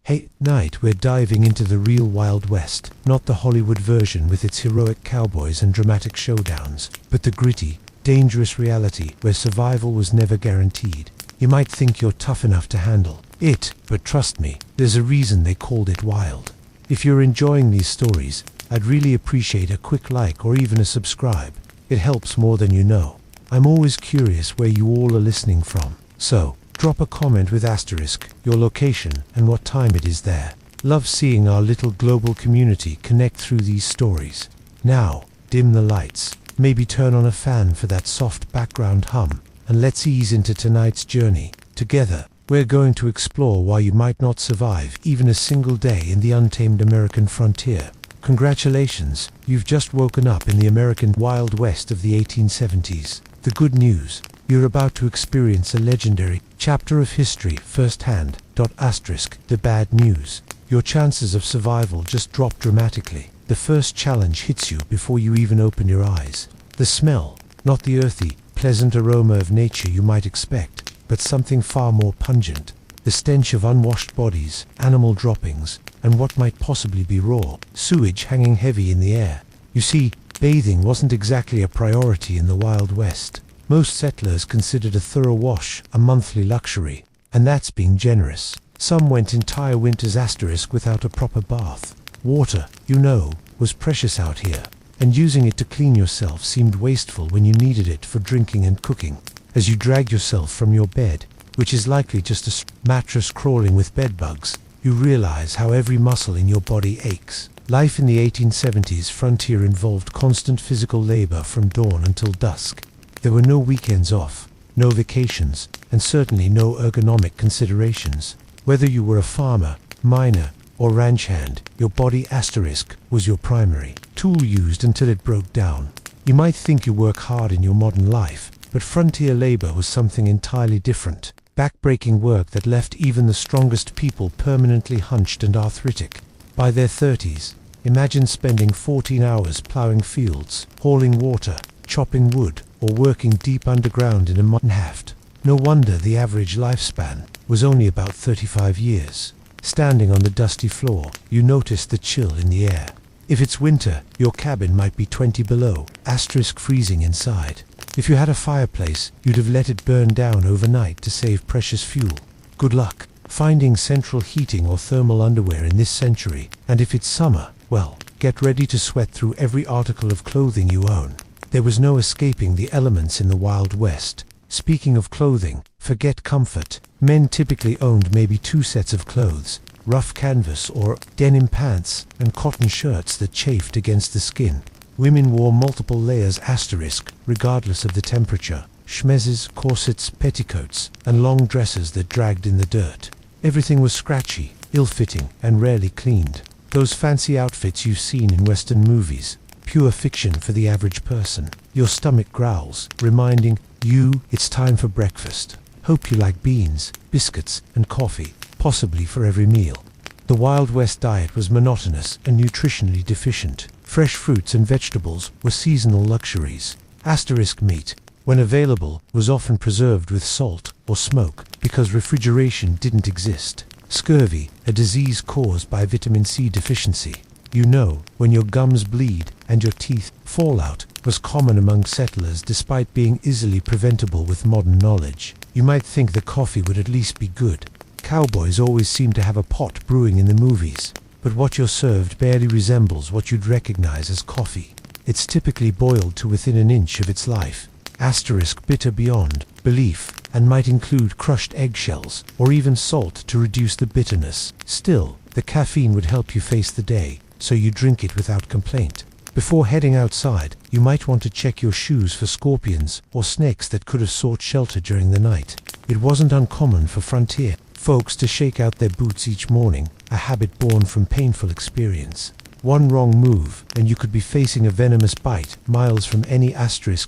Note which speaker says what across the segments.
Speaker 1: Hey, tonight we're diving into the real Wild West, not the Hollywood version with its heroic cowboys and dramatic showdowns, but the gritty, dangerous reality where survival was never guaranteed. You might think you're tough enough to handle it, but trust me, there's a reason they called it wild. If you're enjoying these stories, I'd really appreciate a quick like or even a subscribe. It helps more than you know. I'm always curious where you all are listening from, so drop a comment with asterisk, your location, and what time it is there. Love seeing our little global community connect through these stories. Now, dim the lights, maybe turn on a fan for that soft background hum, and let's ease into tonight's journey. Together, we're going to explore why you might not survive even a single day in the untamed American frontier. Congratulations, you've just woken up in the American Wild West of the 1870s. The good news, you're about to experience a legendary chapter of history firsthand. The bad news, your chances of survival just drop dramatically. The first challenge hits you before you even open your eyes. The smell, not the earthy, pleasant aroma of nature you might expect, but something far more pungent. The stench of unwashed bodies, animal droppings, and what might possibly be raw sewage hanging heavy in the air. You see, bathing wasn't exactly a priority in the Wild West. Most settlers considered a thorough wash a monthly luxury, and that's being generous. Some went entire winters without a proper bath. Water, was precious out here, and using it to clean yourself seemed wasteful when you needed it for drinking and cooking. As you dragged yourself from your bed, which is likely just a mattress crawling with bedbugs, you realize how every muscle in your body aches. Life in the 1870s frontier involved constant physical labor from dawn until dusk. There were no weekends off, no vacations, and certainly no ergonomic considerations. Whether you were a farmer, miner, or ranch hand, your body was your primary tool used until it broke down. You might think you work hard in your modern life, but frontier labor was something entirely different. Backbreaking work that left even the strongest people permanently hunched and arthritic. By their 30s, imagine spending 14 hours plowing fields, hauling water, chopping wood, or working deep underground in a mine shaft. No wonder the average lifespan was only about 35 years. Standing on the dusty floor, you notice the chill in the air. If it's winter, your cabin might be 20 below, freezing inside. If you had a fireplace, you'd have let it burn down overnight to save precious fuel. Good luck finding central heating or thermal underwear in this century, and if it's summer, well, get ready to sweat through every article of clothing you own. There was no escaping the elements in the Wild West. Speaking of clothing, forget comfort. Men typically owned maybe 2 sets of clothes, rough canvas or denim pants, and cotton shirts that chafed against the skin. Women wore multiple layers regardless of the temperature. Chemises, corsets, petticoats, and long dresses that dragged in the dirt. Everything was scratchy, ill-fitting, and rarely cleaned. Those fancy outfits you've seen in Western movies. Pure fiction for the average person. Your stomach growls, reminding you it's time for breakfast. Hope you like beans, biscuits, and coffee, possibly for every meal. The Wild West diet was monotonous and nutritionally deficient. Fresh fruits and vegetables were seasonal luxuries. Meat, when available, was often preserved with salt or smoke because refrigeration didn't exist. Scurvy, a disease caused by vitamin C deficiency. When your gums bleed and your teeth fall out, was common among settlers despite being easily preventable with modern knowledge. You might think the coffee would at least be good. Cowboys always seem to have a pot brewing in the movies, but what you're served barely resembles what you'd recognize as coffee. It's typically boiled to within an inch of its life. Bitter beyond belief, and might include crushed eggshells or even salt to reduce the bitterness. Still, the caffeine would help you face the day, so you drink it without complaint. Before heading outside, you might want to check your shoes for scorpions or snakes that could have sought shelter during the night. It wasn't uncommon for frontier folks to shake out their boots each morning, a habit born from painful experience. One wrong move, and you could be facing a venomous bite miles from any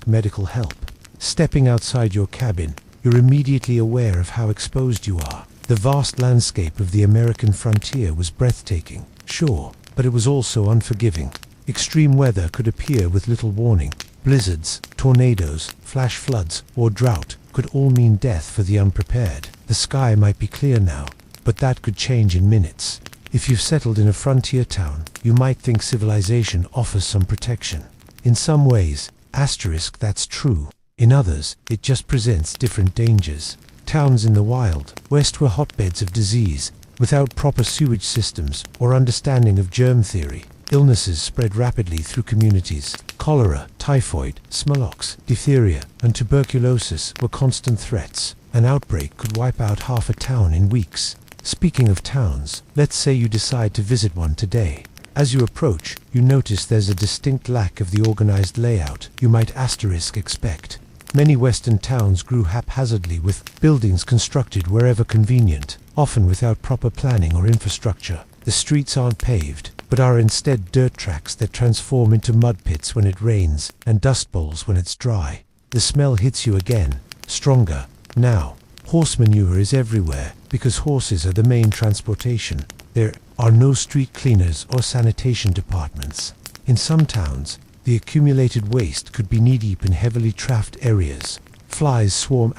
Speaker 1: medical help. Stepping outside your cabin, you're immediately aware of how exposed you are. The vast landscape of the American frontier was breathtaking, sure, but it was also unforgiving. Extreme weather could appear with little warning. Blizzards, tornadoes, flash floods, or drought could all mean death for the unprepared. The sky might be clear now, but that could change in minutes. If you've settled in a frontier town, you might think civilization offers some protection. In some ways, that's true. In others, it just presents different dangers. Towns in the Wild West were hotbeds of disease. Without proper sewage systems or understanding of germ theory, illnesses spread rapidly through communities. Cholera, typhoid, smallpox, diphtheria, and tuberculosis were constant threats. An outbreak could wipe out half a town in weeks. Speaking of towns, let's say you decide to visit one today. As you approach, you notice there's a distinct lack of the organized layout you might expect. Many Western towns grew haphazardly, with buildings constructed wherever convenient, often without proper planning or infrastructure. The streets aren't paved, but are instead dirt tracks that transform into mud pits when it rains and dust bowls when it's dry. The smell hits you again, stronger. Now, horse manure is everywhere because horses are the main transportation. There are no street cleaners or sanitation departments. In some towns, the accumulated waste could be knee-deep in heavily trafficked areas. Flies swarm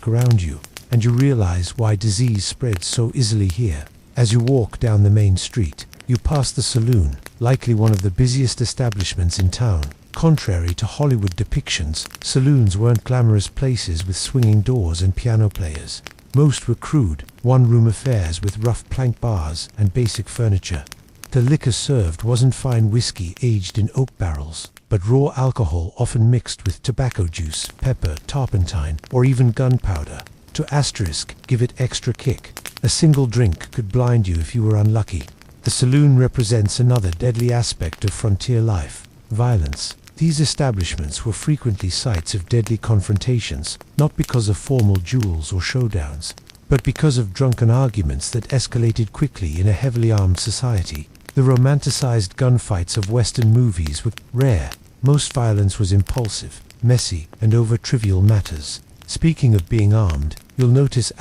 Speaker 1: around you, and you realize why disease spreads so easily here. As you walk down the main street, you pass the saloon, likely one of the busiest establishments in town. Contrary to Hollywood depictions, saloons weren't glamorous places with swinging doors and piano players. Most were crude, one-room affairs with rough plank bars and basic furniture. The liquor served wasn't fine whiskey aged in oak barrels, but raw alcohol often mixed with tobacco juice, pepper, turpentine, or even gunpowder. To give it extra kick. A single drink could blind you if you were unlucky. The saloon represents another deadly aspect of frontier life: violence. These establishments were frequently sites of deadly confrontations, not because of formal duels or showdowns, but because of drunken arguments that escalated quickly in a heavily armed society. The romanticized gunfights of Western movies were rare. Most violence was impulsive, messy, and over trivial matters. Speaking of being armed, you'll notice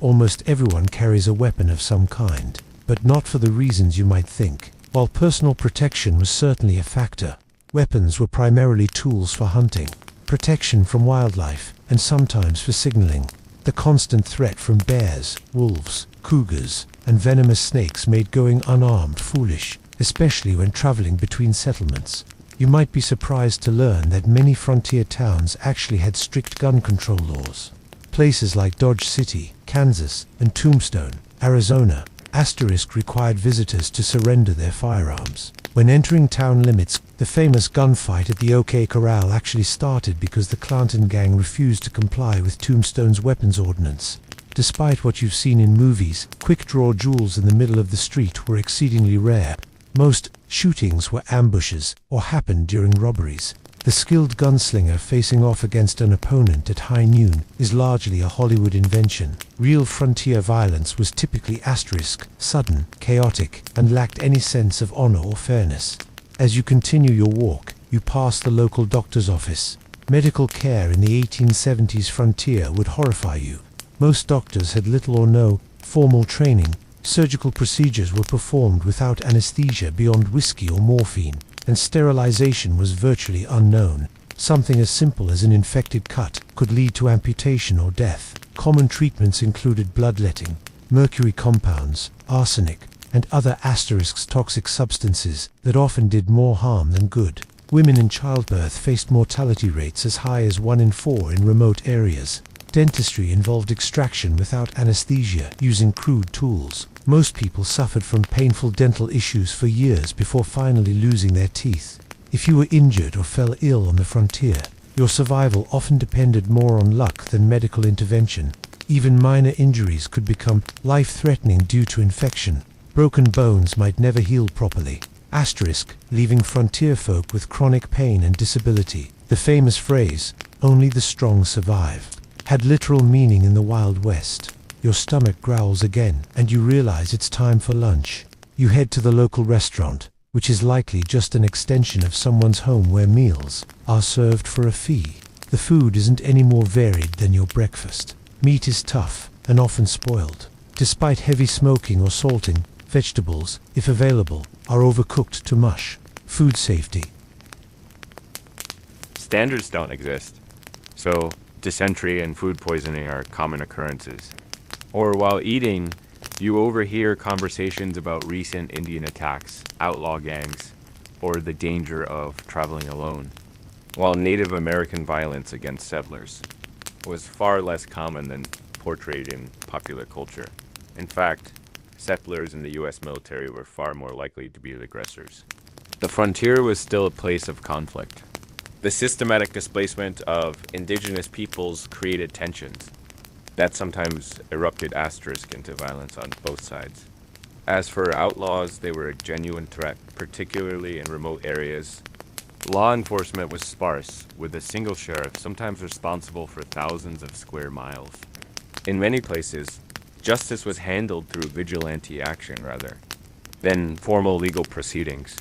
Speaker 1: almost everyone carries a weapon of some kind, but not for the reasons you might think. While personal protection was certainly a factor, weapons were primarily tools for hunting, protection from wildlife, and sometimes for signaling. The constant threat from bears, wolves, cougars, and venomous snakes made going unarmed foolish, especially when traveling between settlements. You might be surprised to learn that many frontier towns actually had strict gun control laws. Places like Dodge City, Kansas, and Tombstone, Arizona, required visitors to surrender their firearms. When entering town limits, the famous gunfight at the OK Corral actually started because the Clanton gang refused to comply with Tombstone's weapons ordinance. Despite what you've seen in movies, quick-draw duels in the middle of the street were exceedingly rare. Most shootings were ambushes or happened during robberies. The skilled gunslinger facing off against an opponent at high noon is largely a Hollywood invention. Real frontier violence was typically sudden, chaotic, and lacked any sense of honor or fairness. As you continue your walk, you pass the local doctor's office. Medical care in the 1870s frontier would horrify you. Most doctors had little or no formal training. Surgical procedures were performed without anesthesia beyond whiskey or morphine, and sterilization was virtually unknown. Something as simple as an infected cut could lead to amputation or death. Common treatments included bloodletting, mercury compounds, arsenic, and other toxic substances that often did more harm than good. Women in childbirth faced mortality rates as high as 1 in 4 in remote areas. Dentistry involved extraction without anesthesia, using crude tools. Most people suffered from painful dental issues for years before finally losing their teeth. If you were injured or fell ill on the frontier, your survival often depended more on luck than medical intervention. Even minor injuries could become life-threatening due to infection. Broken bones might never heal properly. Leaving frontier folk with chronic pain and disability. The famous phrase, "Only the strong survive," had literal meaning in the Wild West. Your stomach growls again, and you realize it's time for lunch. You head to the local restaurant, which is likely just an extension of someone's home where meals are served for a fee. The food isn't any more varied than your breakfast. Meat is tough and often spoiled. Despite heavy smoking or salting, vegetables, if available, are overcooked to mush. Food safety.
Speaker 2: Standards don't exist, so dysentery and food poisoning are common occurrences. Or while eating, You overhear conversations about recent Indian attacks, outlaw gangs, or the danger of traveling alone, while Native American violence against settlers was far less common than portrayed in popular culture. In fact, settlers in the US military were far more likely to be the aggressors. The frontier was still a place of conflict. The systematic displacement of indigenous peoples created tensions that sometimes erupted asterisk into violence on both sides. As for outlaws, they were a genuine threat, particularly in remote areas. Law enforcement was sparse, with a single sheriff sometimes responsible for thousands of square miles. In many places, justice was handled through vigilante action rather than formal legal proceedings.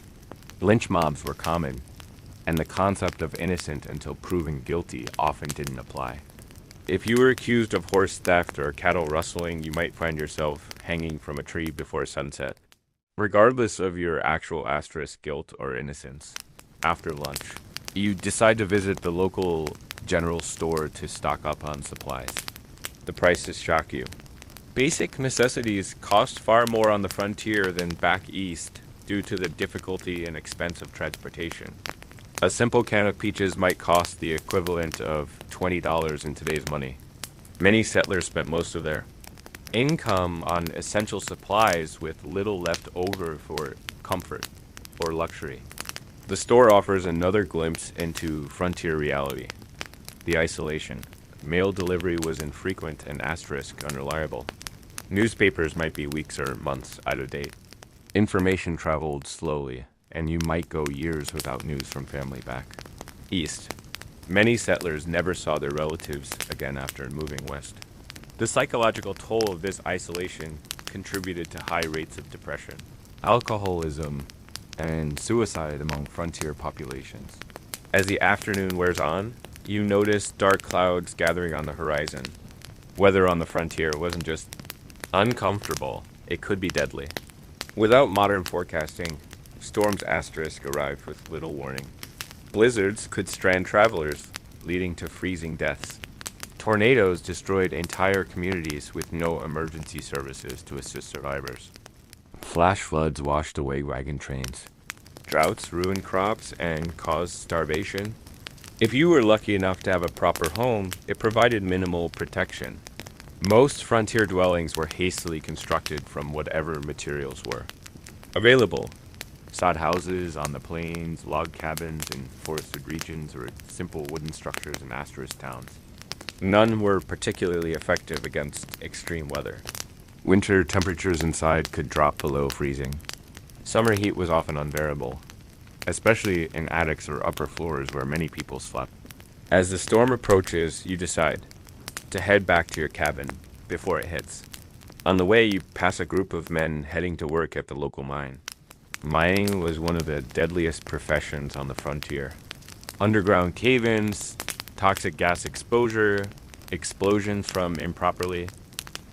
Speaker 2: Lynch mobs were common, and the concept of innocent until proven guilty often didn't apply. If you were accused of horse theft or cattle rustling, you might find yourself hanging from a tree before sunset. Regardless of your actual asterisk guilt or innocence, after lunch, you decide to visit the local general store to stock up on supplies. The prices shock you. Basic necessities cost far more on the frontier than back east due to the difficulty and expense of transportation. A simple can of peaches might cost the equivalent of $20 in today's money. Many settlers spent most of their income on essential supplies with little left over for comfort or luxury. The store offers another glimpse into frontier reality. The isolation. Mail delivery was infrequent and asterisk unreliable. Newspapers might be weeks or months out of date. Information traveled slowly, and you might go years without news from family back east. Many settlers never saw their relatives again after moving west. The psychological toll of this isolation contributed to high rates of depression, alcoholism, and suicide among frontier populations. As the afternoon wears on, you notice dark clouds gathering on the horizon. Weather on the frontier wasn't just uncomfortable, it could be deadly. Without modern forecasting, storms asterisk arrived with little warning. Blizzards could strand travelers, leading to freezing deaths. Tornadoes destroyed entire communities with no emergency services to assist survivors. Flash floods washed away wagon trains. Droughts ruined crops and caused starvation. If you were lucky enough to have a proper home, it provided minimal protection. Most frontier dwellings were hastily constructed from whatever materials were available. Sod houses on the plains, log cabins in forested regions, or simple wooden structures in asterisk towns. None were particularly effective against extreme weather. Winter temperatures inside could drop below freezing. Summer heat was often unbearable, especially in attics or upper floors where many people slept. As the storm approaches, you decide to head back to your cabin before it hits. On the way, you pass a group of men heading to work at the local mine. Mining was one of the deadliest professions on the frontier. Underground cave-ins, toxic gas exposure, explosions from improperly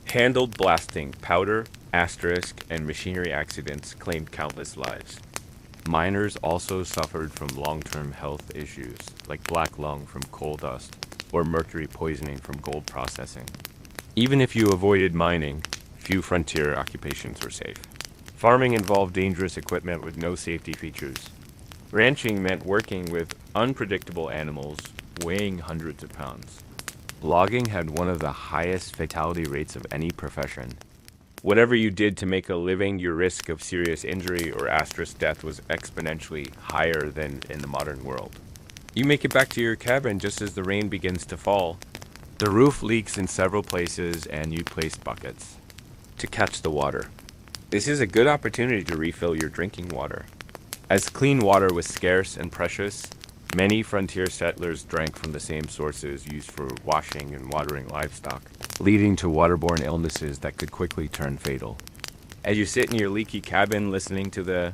Speaker 2: handled blasting, powder, asterisk, and machinery accidents claimed countless lives. Miners also suffered from long-term health issues, like black lung from coal dust or mercury poisoning from gold processing. Even if you avoided mining, few frontier occupations were safe. Farming involved dangerous equipment with no safety features. Ranching meant working with unpredictable animals weighing hundreds of pounds. Logging had one of the highest fatality rates of any profession. Whatever you did to make a living, your risk of serious injury or asterisk death was exponentially higher than in the modern world. You make it back to your cabin just as the rain begins to fall. The roof leaks in several places and you place buckets to catch the water. This is a good opportunity to refill your drinking water. As clean water was scarce and precious, many frontier settlers drank from the same sources used for washing and watering livestock, leading to waterborne illnesses that could quickly turn fatal. As you sit in your leaky cabin listening to the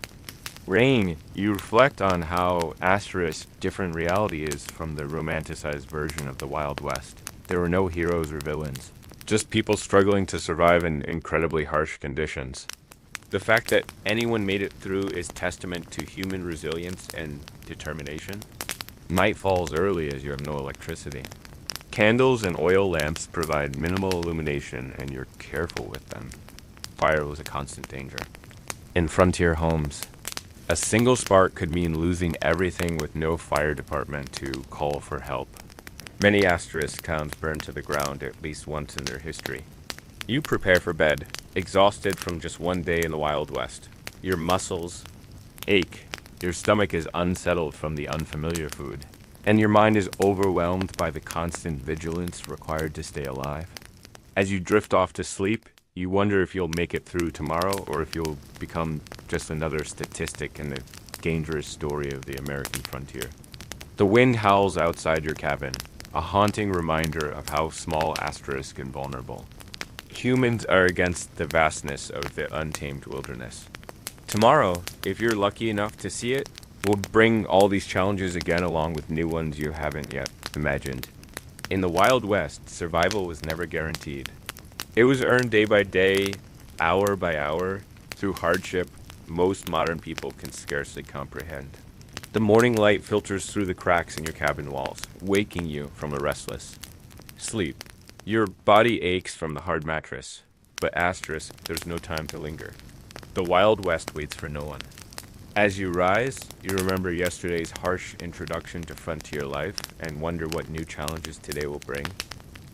Speaker 2: rain, you reflect on how asterisk different reality is from the romanticized version of the Wild West. There were no heroes or villains, just people struggling to survive in incredibly harsh conditions. The fact that anyone made it through is testament to human resilience and determination. Night falls early as you have no electricity. Candles and oil lamps provide minimal illumination and you're careful with them. fire was a constant danger. In frontier homes, a single spark could mean losing everything with no fire department to call for help. Many asterisk towns burned to the ground at least once in their history. You prepare for bed, exhausted from just one day in the Wild West. Your muscles ache, your stomach is unsettled from the unfamiliar food, and your mind is overwhelmed by the constant vigilance required to stay alive. As you drift off to sleep, you wonder if you'll make it through tomorrow or if you'll become just another statistic in the dangerous story of the American frontier. The wind howls outside your cabin, a haunting reminder of how small asterisk and vulnerable humans are against the vastness of the untamed wilderness. Tomorrow, if you're lucky enough to see it, will bring all these challenges again along with new ones you haven't yet imagined. In the Wild West, survival was never guaranteed. It was earned day by day, hour by hour, through hardship most modern people can scarcely comprehend. The morning light filters through the cracks in your cabin walls, waking you from a restless sleep. Your body aches from the hard mattress, but asterisk, there's no time to linger. The Wild West waits for no one. As you rise, you remember yesterday's harsh introduction to frontier life and wonder what new challenges today will bring.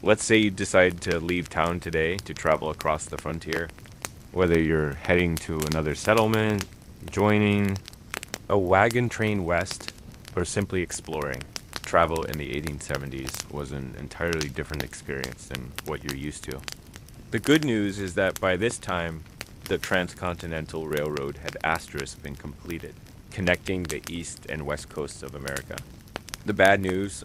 Speaker 2: Let's say you decide to leave town today to travel across the frontier, whether you're heading to another settlement, joining a wagon train west, or simply exploring. Travel in the 1870s was an entirely different experience than what you're used to. The good news is that by this time, the Transcontinental Railroad had asterisk been completed, connecting the east and west coasts of America. The bad news,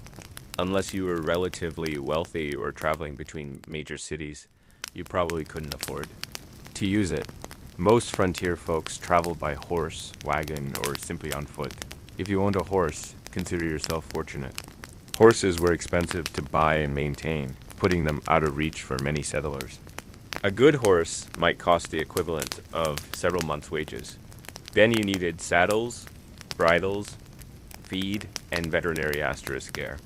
Speaker 2: unless you were relatively wealthy or traveling between major cities, you probably couldn't afford to use it. Most frontier folks traveled by horse, wagon, or simply on foot. If you owned a horse, consider yourself fortunate. Horses were expensive to buy and maintain, putting them out of reach for many settlers. A good horse might cost the equivalent of several months' wages. Then you needed saddles, bridles, feed, and veterinary asterisk care.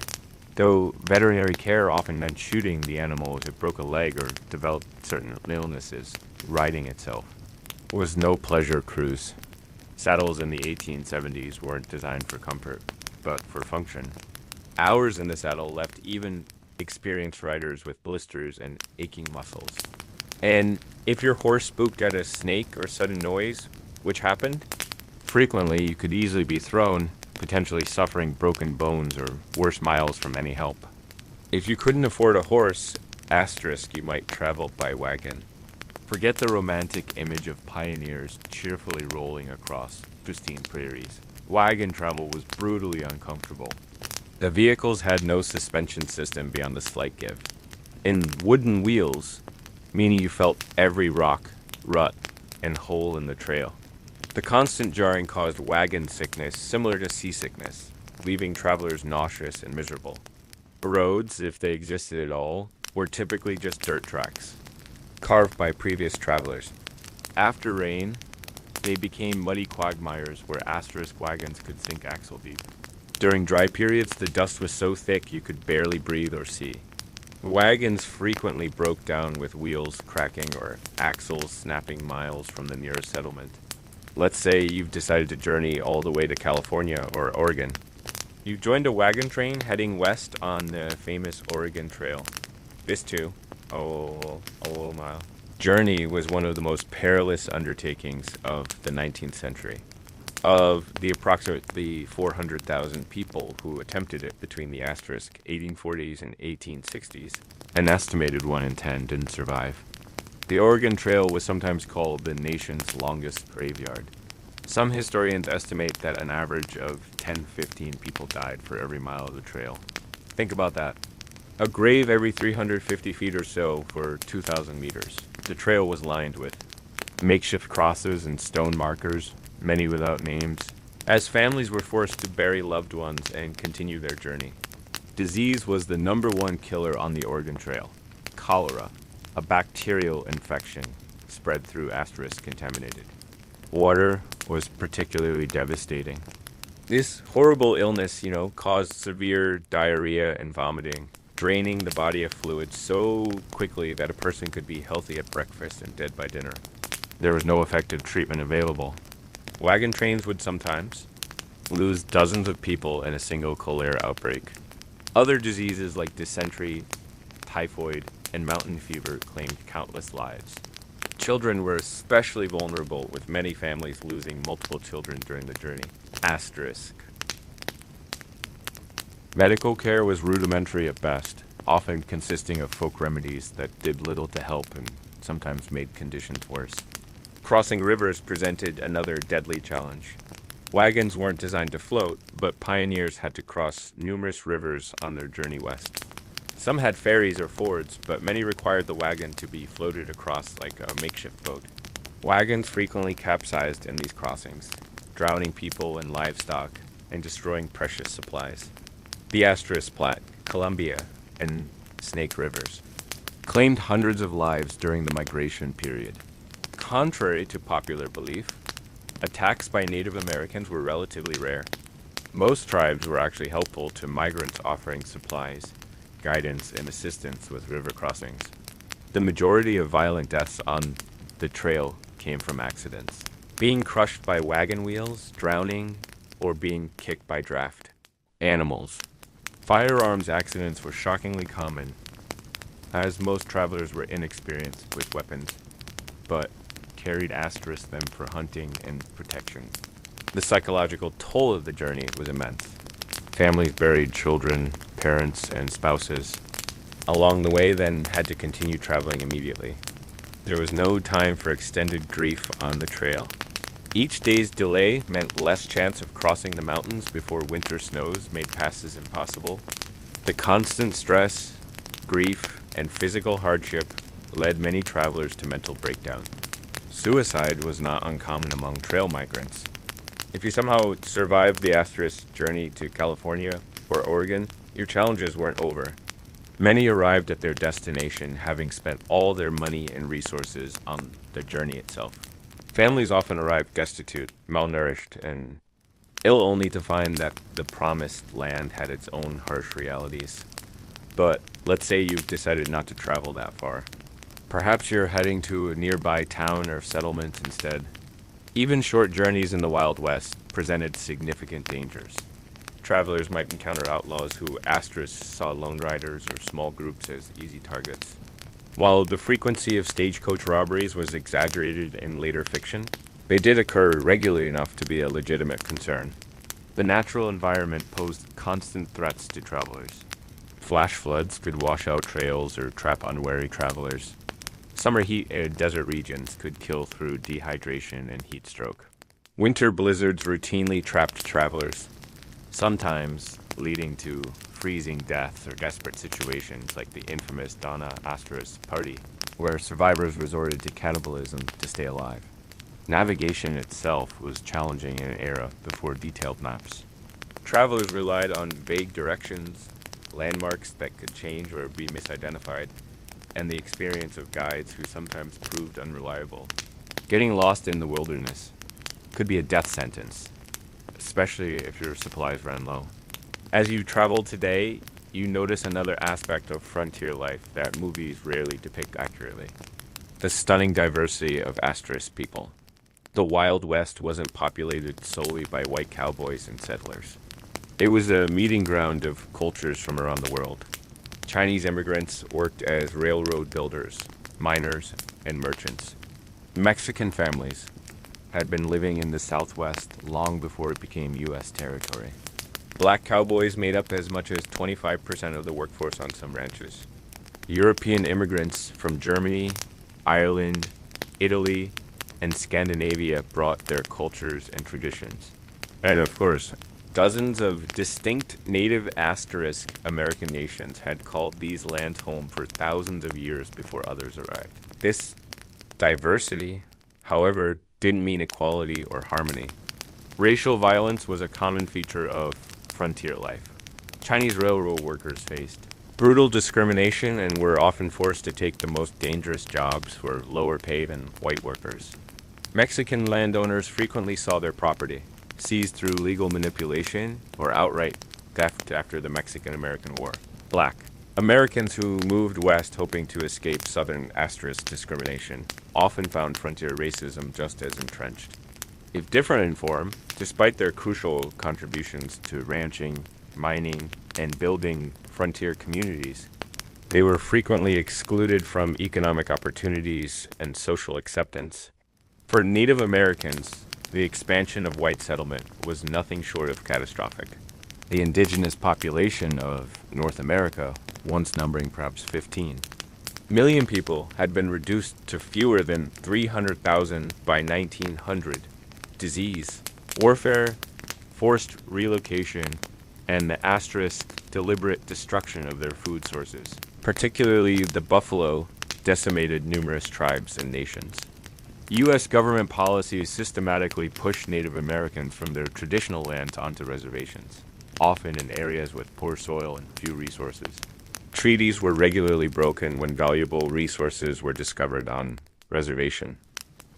Speaker 2: Though veterinary care often meant shooting the animal if it broke a leg or developed certain illnesses, riding itself was no pleasure cruise. Saddles in the 1870s weren't designed for comfort, but for function. Hours in the saddle left even experienced riders with blisters and aching muscles. And if your horse spooked at a snake or sudden noise, which happened, frequently you could easily be thrown, potentially suffering broken bones or worse, miles from any help. If you couldn't afford a horse, asterisk, you might travel by wagon. Forget the romantic image of pioneers cheerfully rolling across pristine prairies. Wagon travel was brutally uncomfortable. The vehicles had no suspension system beyond the slight give. In wooden wheels, meaning you felt every rock, rut, and hole in the trail. The constant jarring caused wagon sickness similar to seasickness, leaving travelers nauseous and miserable. Roads, if they existed at all, were typically just dirt tracks, carved by previous travelers. After rain, they became muddy quagmires where asterisk wagons could sink axle deep. During dry periods, the dust was so thick you could barely breathe or see. Wagons frequently broke down with wheels cracking or axles snapping miles from the nearest settlement. Let's say you've decided to journey all the way to California or Oregon. You joined a wagon train heading west on the famous Oregon Trail. This too, a little mile. Journey was one of the most perilous undertakings of the 19th century. Of the approximately 400,000 people who attempted it between the asterisk 1840s and 1860s, an estimated 1 in 10 didn't survive. The Oregon Trail was sometimes called the nation's longest graveyard. Some historians estimate that an average of 10-15 people died for every mile of the trail. Think about that. A grave every 350 feet or so for 2,000 meters. The trail was lined with makeshift crosses and stone markers, many without names, as families were forced to bury loved ones and continue their journey. Disease was the #1 killer on the Oregon Trail. Cholera, a bacterial infection spread through asterisk contaminated. Water was particularly devastating. This horrible illness, caused severe diarrhea and vomiting, draining the body of fluid so quickly that a person could be healthy at breakfast and dead by dinner. There was no effective treatment available. Wagon trains would sometimes lose dozens of people in a single cholera outbreak. Other diseases like dysentery, typhoid, and mountain fever claimed countless lives. Children were especially vulnerable, with many families losing multiple children during the journey. Asterisk. Medical care was rudimentary at best, often consisting of folk remedies that did little to help and sometimes made conditions worse. Crossing rivers presented another deadly challenge. Wagons weren't designed to float, but pioneers had to cross numerous rivers on their journey west. Some had ferries or fords, but many required the wagon to be floated across like a makeshift boat. Wagons frequently capsized in these crossings, drowning people and livestock and destroying precious supplies. The Asterisk Platte, Columbia, and Snake Rivers claimed hundreds of lives during the migration period. Contrary to popular belief, attacks by Native Americans were relatively rare. Most tribes were actually helpful to migrants, offering supplies, guidance, and assistance with river crossings. The majority of violent deaths on the trail came from accidents: being crushed by wagon wheels, drowning, or being kicked by draft. Animals. Firearms accidents were shockingly common, as most travelers were inexperienced with weapons, but carried asterisk them for hunting and protection. The psychological toll of the journey was immense. Families buried children, parents, and spouses along the way, then had to continue traveling immediately. There was no time for extended grief on the trail. Each day's delay meant less chance of crossing the mountains before winter snows made passes impossible. The constant stress, grief, and physical hardship led many travelers to mental breakdown. Suicide was not uncommon among trail migrants. If you somehow survived the asterisk journey to California or Oregon, your challenges weren't over. Many arrived at their destination having spent all their money and resources on the journey itself. Families often arrived destitute, malnourished, and ill, only to find that the promised land had its own harsh realities. But let's say you've decided not to travel that far. Perhaps you're heading to a nearby town or settlement instead. Even short journeys in the Wild West presented significant dangers. Travelers might encounter outlaws who asterisk saw lone riders or small groups as easy targets. While the frequency of stagecoach robberies was exaggerated in later fiction, they did occur regularly enough to be a legitimate concern. The natural environment posed constant threats to travelers. Flash floods could wash out trails or trap unwary travelers. Summer heat in desert regions could kill through dehydration and heat stroke. Winter blizzards routinely trapped travelers, sometimes leading to freezing deaths or desperate situations like the infamous Donna Asterisk Party, where survivors resorted to cannibalism to stay alive. Navigation itself was challenging in an era before detailed maps. Travelers relied on vague directions, landmarks that could change or be misidentified, and the experience of guides who sometimes proved unreliable. Getting lost in the wilderness could be a death sentence, especially if your supplies ran low. As you travel today, you notice another aspect of frontier life that movies rarely depict accurately: the stunning diversity of asterisk people. The Wild West wasn't populated solely by white cowboys and settlers. It was a meeting ground of cultures from around the world. Chinese immigrants worked as railroad builders, miners, and merchants. Mexican families had been living in the Southwest long before it became U.S. territory. Black cowboys made up as much as 25% of the workforce on some ranches. European immigrants from Germany, Ireland, Italy, and Scandinavia brought their cultures and traditions. And of course, dozens of distinct native asterisk American nations had called these lands home for thousands of years before others arrived. This diversity, however, didn't mean equality or harmony. Racial violence was a common feature of frontier life. Chinese railroad workers faced brutal discrimination and were often forced to take the most dangerous jobs for lower pay than white workers. Mexican landowners frequently saw their property seized through legal manipulation or outright theft after the Mexican-American War. Black. Americans who moved west hoping to escape southern asterisk discrimination often found frontier racism just as entrenched. If different in form, despite their crucial contributions to ranching, mining, and building frontier communities, they were frequently excluded from economic opportunities and social acceptance. For Native Americans, the expansion of white settlement was nothing short of catastrophic. The indigenous population of North America, once numbering perhaps 15 million people, had been reduced to fewer than 300,000 by 1900. Disease, warfare, forced relocation, and the asterisk deliberate destruction of their food sources. Particularly the buffalo decimated numerous tribes and nations. U.S. government policies systematically pushed Native Americans from their traditional lands onto reservations, often in areas with poor soil and few resources. Treaties were regularly broken when valuable resources were discovered on reservation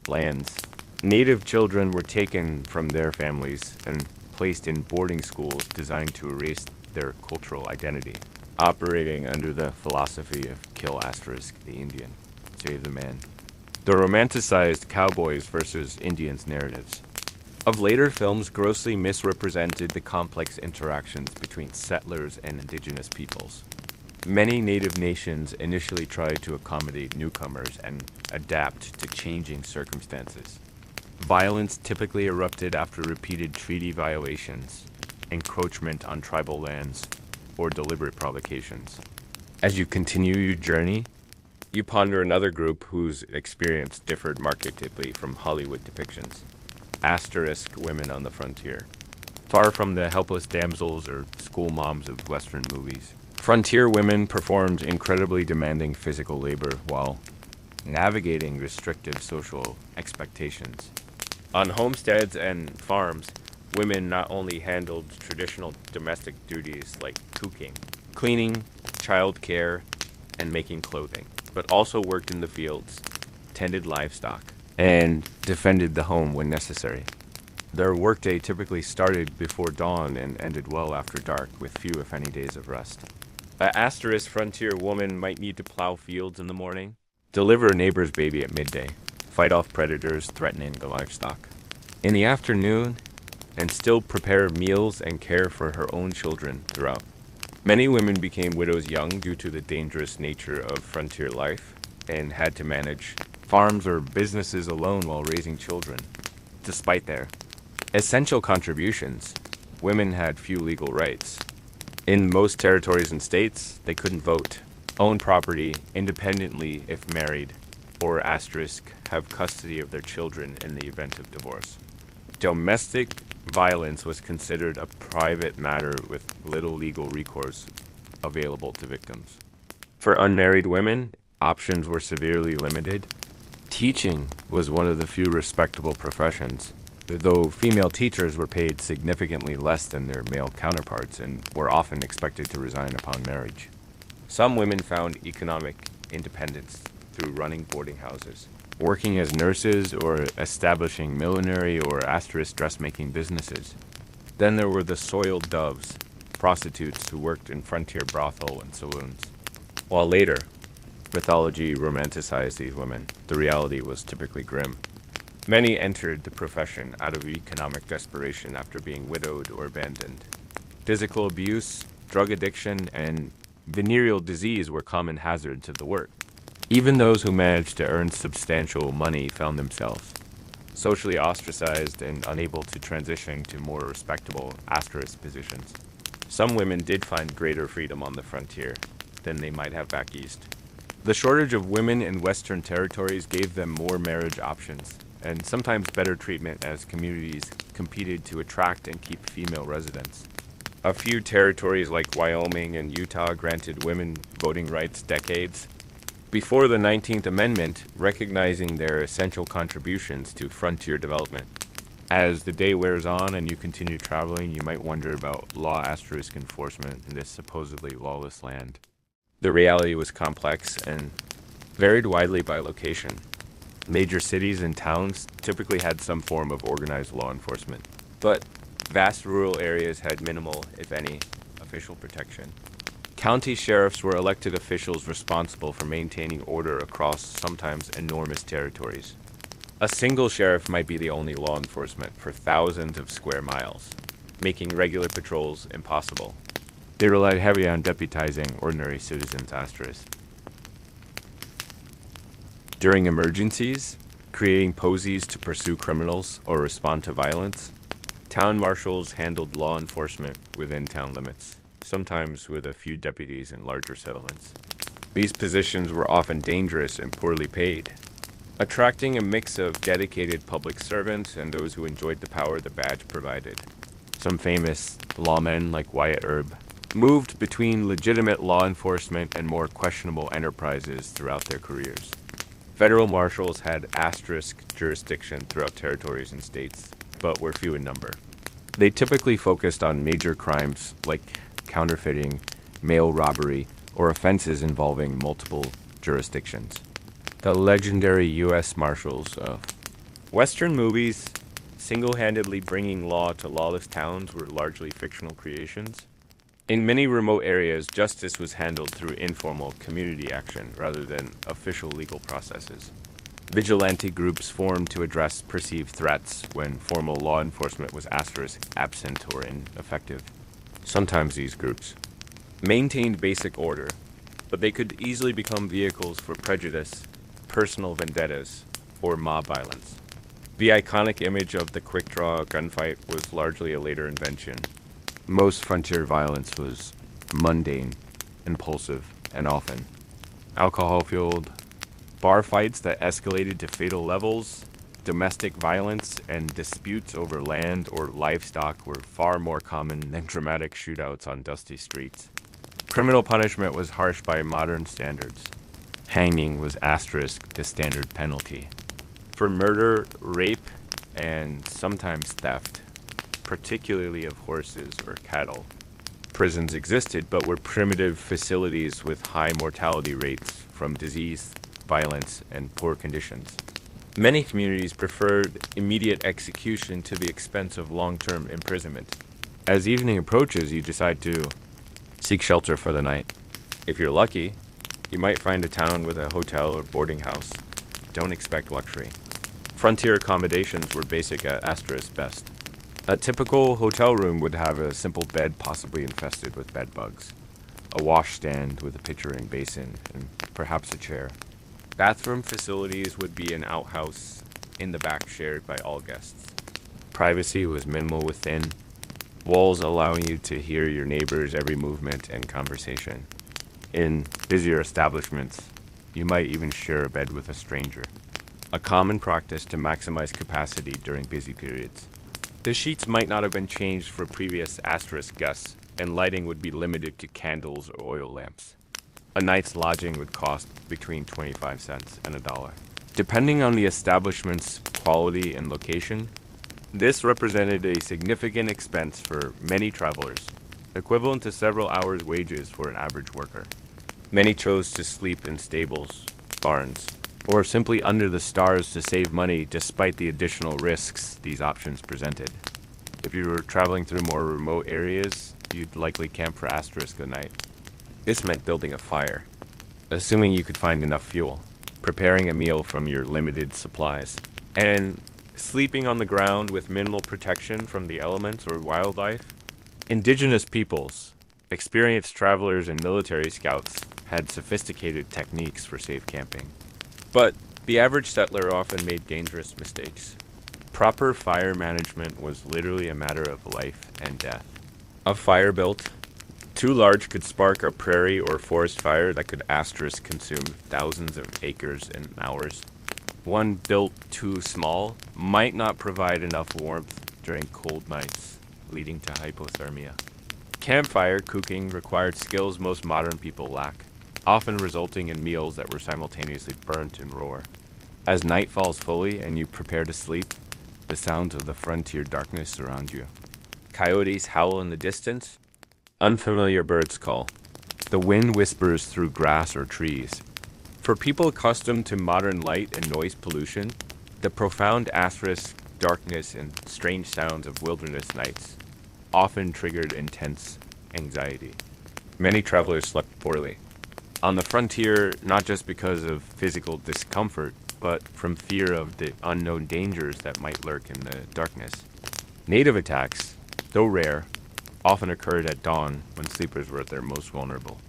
Speaker 2: lands. Native children were taken from their families and placed in boarding schools designed to erase their cultural identity, operating under the philosophy of kill asterisk the Indian, save the man. The romanticized cowboys versus Indians narratives of later films grossly misrepresented the complex interactions between settlers and indigenous peoples. Many native nations initially tried to accommodate newcomers and adapt to changing circumstances. Violence typically erupted after repeated treaty violations, encroachment on tribal lands, or deliberate provocations. As you continue your journey, you ponder another group whose experience differed markedly from Hollywood depictions. Asterisk women on the frontier. Far from the helpless damsels or school moms of Western movies, frontier women performed incredibly demanding physical labor while navigating restrictive social expectations. On homesteads and farms, women not only handled traditional domestic duties like cooking, cleaning, child care, and making clothing, but also worked in the fields, tended livestock, and defended the home when necessary. Their workday typically started before dawn and ended well after dark, with few if any days of rest. An asterisk frontier woman might need to plow fields in the morning, deliver a neighbor's baby at midday, fight off predators threatening the livestock in the afternoon, and still prepare meals and care for her own children throughout. Many women became widows young due to the dangerous nature of frontier life and had to manage farms or businesses alone while raising children. Despite their essential contributions, women had few legal rights. In most territories and states, they couldn't vote, own property independently if married, or asterisk have custody of their children in the event of divorce. Domestic violence was considered a private matter with little legal recourse available to victims. For unmarried women, options were severely limited. Teaching was one of the few respectable professions, though female teachers were paid significantly less than their male counterparts and were often expected to resign upon marriage. Some women found economic independence through running boarding houses, working as nurses, or establishing millinery or asterisk dressmaking businesses. Then there were the soiled doves, prostitutes who worked in frontier brothel and saloons. While later, mythology romanticized these women, the reality was typically grim. Many entered the profession out of economic desperation after being widowed or abandoned. Physical abuse, drug addiction, and venereal disease were common hazards of the work. Even those who managed to earn substantial money found themselves socially ostracized and unable to transition to more respectable asterisk positions. Some women did find greater freedom on the frontier than they might have back east. The shortage of women in Western territories gave them more marriage options, and sometimes better treatment as communities competed to attract and keep female residents. A few territories like Wyoming and Utah granted women voting rights decades before the 19th Amendment, recognizing their essential contributions to frontier development. As the day wears on and you continue traveling, you might wonder about law asterisk enforcement in this supposedly lawless land. The reality was complex and varied widely by location. Major cities and towns typically had some form of organized law enforcement, but vast rural areas had minimal, if any, official protection. County sheriffs were elected officials responsible for maintaining order across sometimes enormous territories. A single sheriff might be the only law enforcement for thousands of square miles, making regular patrols impossible. They relied heavily on deputizing ordinary citizens. During emergencies, creating posies to pursue criminals or respond to violence, town marshals handled law enforcement within town limits, sometimes with a few deputies in larger settlements. These positions were often dangerous and poorly paid, attracting a mix of dedicated public servants and those who enjoyed the power the badge provided. Some famous lawmen, like Wyatt Earp, moved between legitimate law enforcement and more questionable enterprises throughout their careers. Federal marshals had asterisk jurisdiction throughout territories and states, but were few in number. They typically focused on major crimes like counterfeiting, mail robbery, or offenses involving multiple jurisdictions. The legendary U.S. Marshals of Western movies single-handedly bringing law to lawless towns were largely fictional creations. In many remote areas, justice was handled through informal community action rather than official legal processes. Vigilante groups formed to address perceived threats when formal law enforcement was absent or ineffective. Sometimes these groups maintained basic order, but they could easily become vehicles for prejudice, personal vendettas, or mob violence. The iconic image of the quick-draw gunfight was largely a later invention. Most frontier violence was mundane, impulsive, and often alcohol-fueled. Bar fights that escalated to fatal levels, domestic violence, and disputes over land or livestock were far more common than dramatic shootouts on dusty streets. Criminal punishment was harsh by modern standards. Hanging was asterisk the standard penalty. For murder, rape, and sometimes theft, particularly of horses or cattle, prisons existed but were primitive facilities with high mortality rates from disease, violence, and poor conditions. Many communities preferred immediate execution to the expense of long-term imprisonment. As evening approaches, you decide to seek shelter for the night. If you're lucky, you might find a town with a hotel or boarding house. Don't expect luxury. Frontier accommodations were basic at asterisk best. A typical hotel room would have a simple bed possibly infested with bed bugs, a washstand with a pitcher and basin, and perhaps a chair. Bathroom facilities would be an outhouse in the back shared by all guests. Privacy was minimal within, walls allowing you to hear your neighbor's every movement and conversation. In busier establishments, you might even share a bed with a stranger, a common practice to maximize capacity during busy periods. The sheets might not have been changed for previous asterisk guests, and lighting would be limited to candles or oil lamps. A night's lodging would cost between 25 cents and $1. Depending on the establishment's quality and location, this represented a significant expense for many travelers, equivalent to several hours' wages for an average worker. Many chose to sleep in stables, barns, or simply under the stars to save money despite the additional risks these options presented. If you were traveling through more remote areas, you'd likely camp for asterisk the night. This meant building a fire, assuming you could find enough fuel, preparing a meal from your limited supplies, and sleeping on the ground with minimal protection from the elements or wildlife. Indigenous peoples, experienced travelers and military scouts had sophisticated techniques for safe camping. But the average settler often made dangerous mistakes. Proper fire management was literally a matter of life and death. A fire built too large could spark a prairie or forest fire that could asterisk consume thousands of acres in hours. One built too small might not provide enough warmth during cold nights, leading to hypothermia. Campfire cooking required skills most modern people lack, often resulting in meals that were simultaneously burnt and raw. As night falls fully and you prepare to sleep, the sounds of the frontier darkness surround you. Coyotes howl in the distance. Unfamiliar birds call. The wind whispers through grass or trees. For people accustomed to modern light and noise pollution, the profound asterisk, darkness, and strange sounds of wilderness nights often triggered intense anxiety. Many travelers slept poorly. On the frontier, not just because of physical discomfort, but from fear of the unknown dangers that might lurk in the darkness. Native attacks, though rare, often occurred at dawn when sleepers were at their most vulnerable.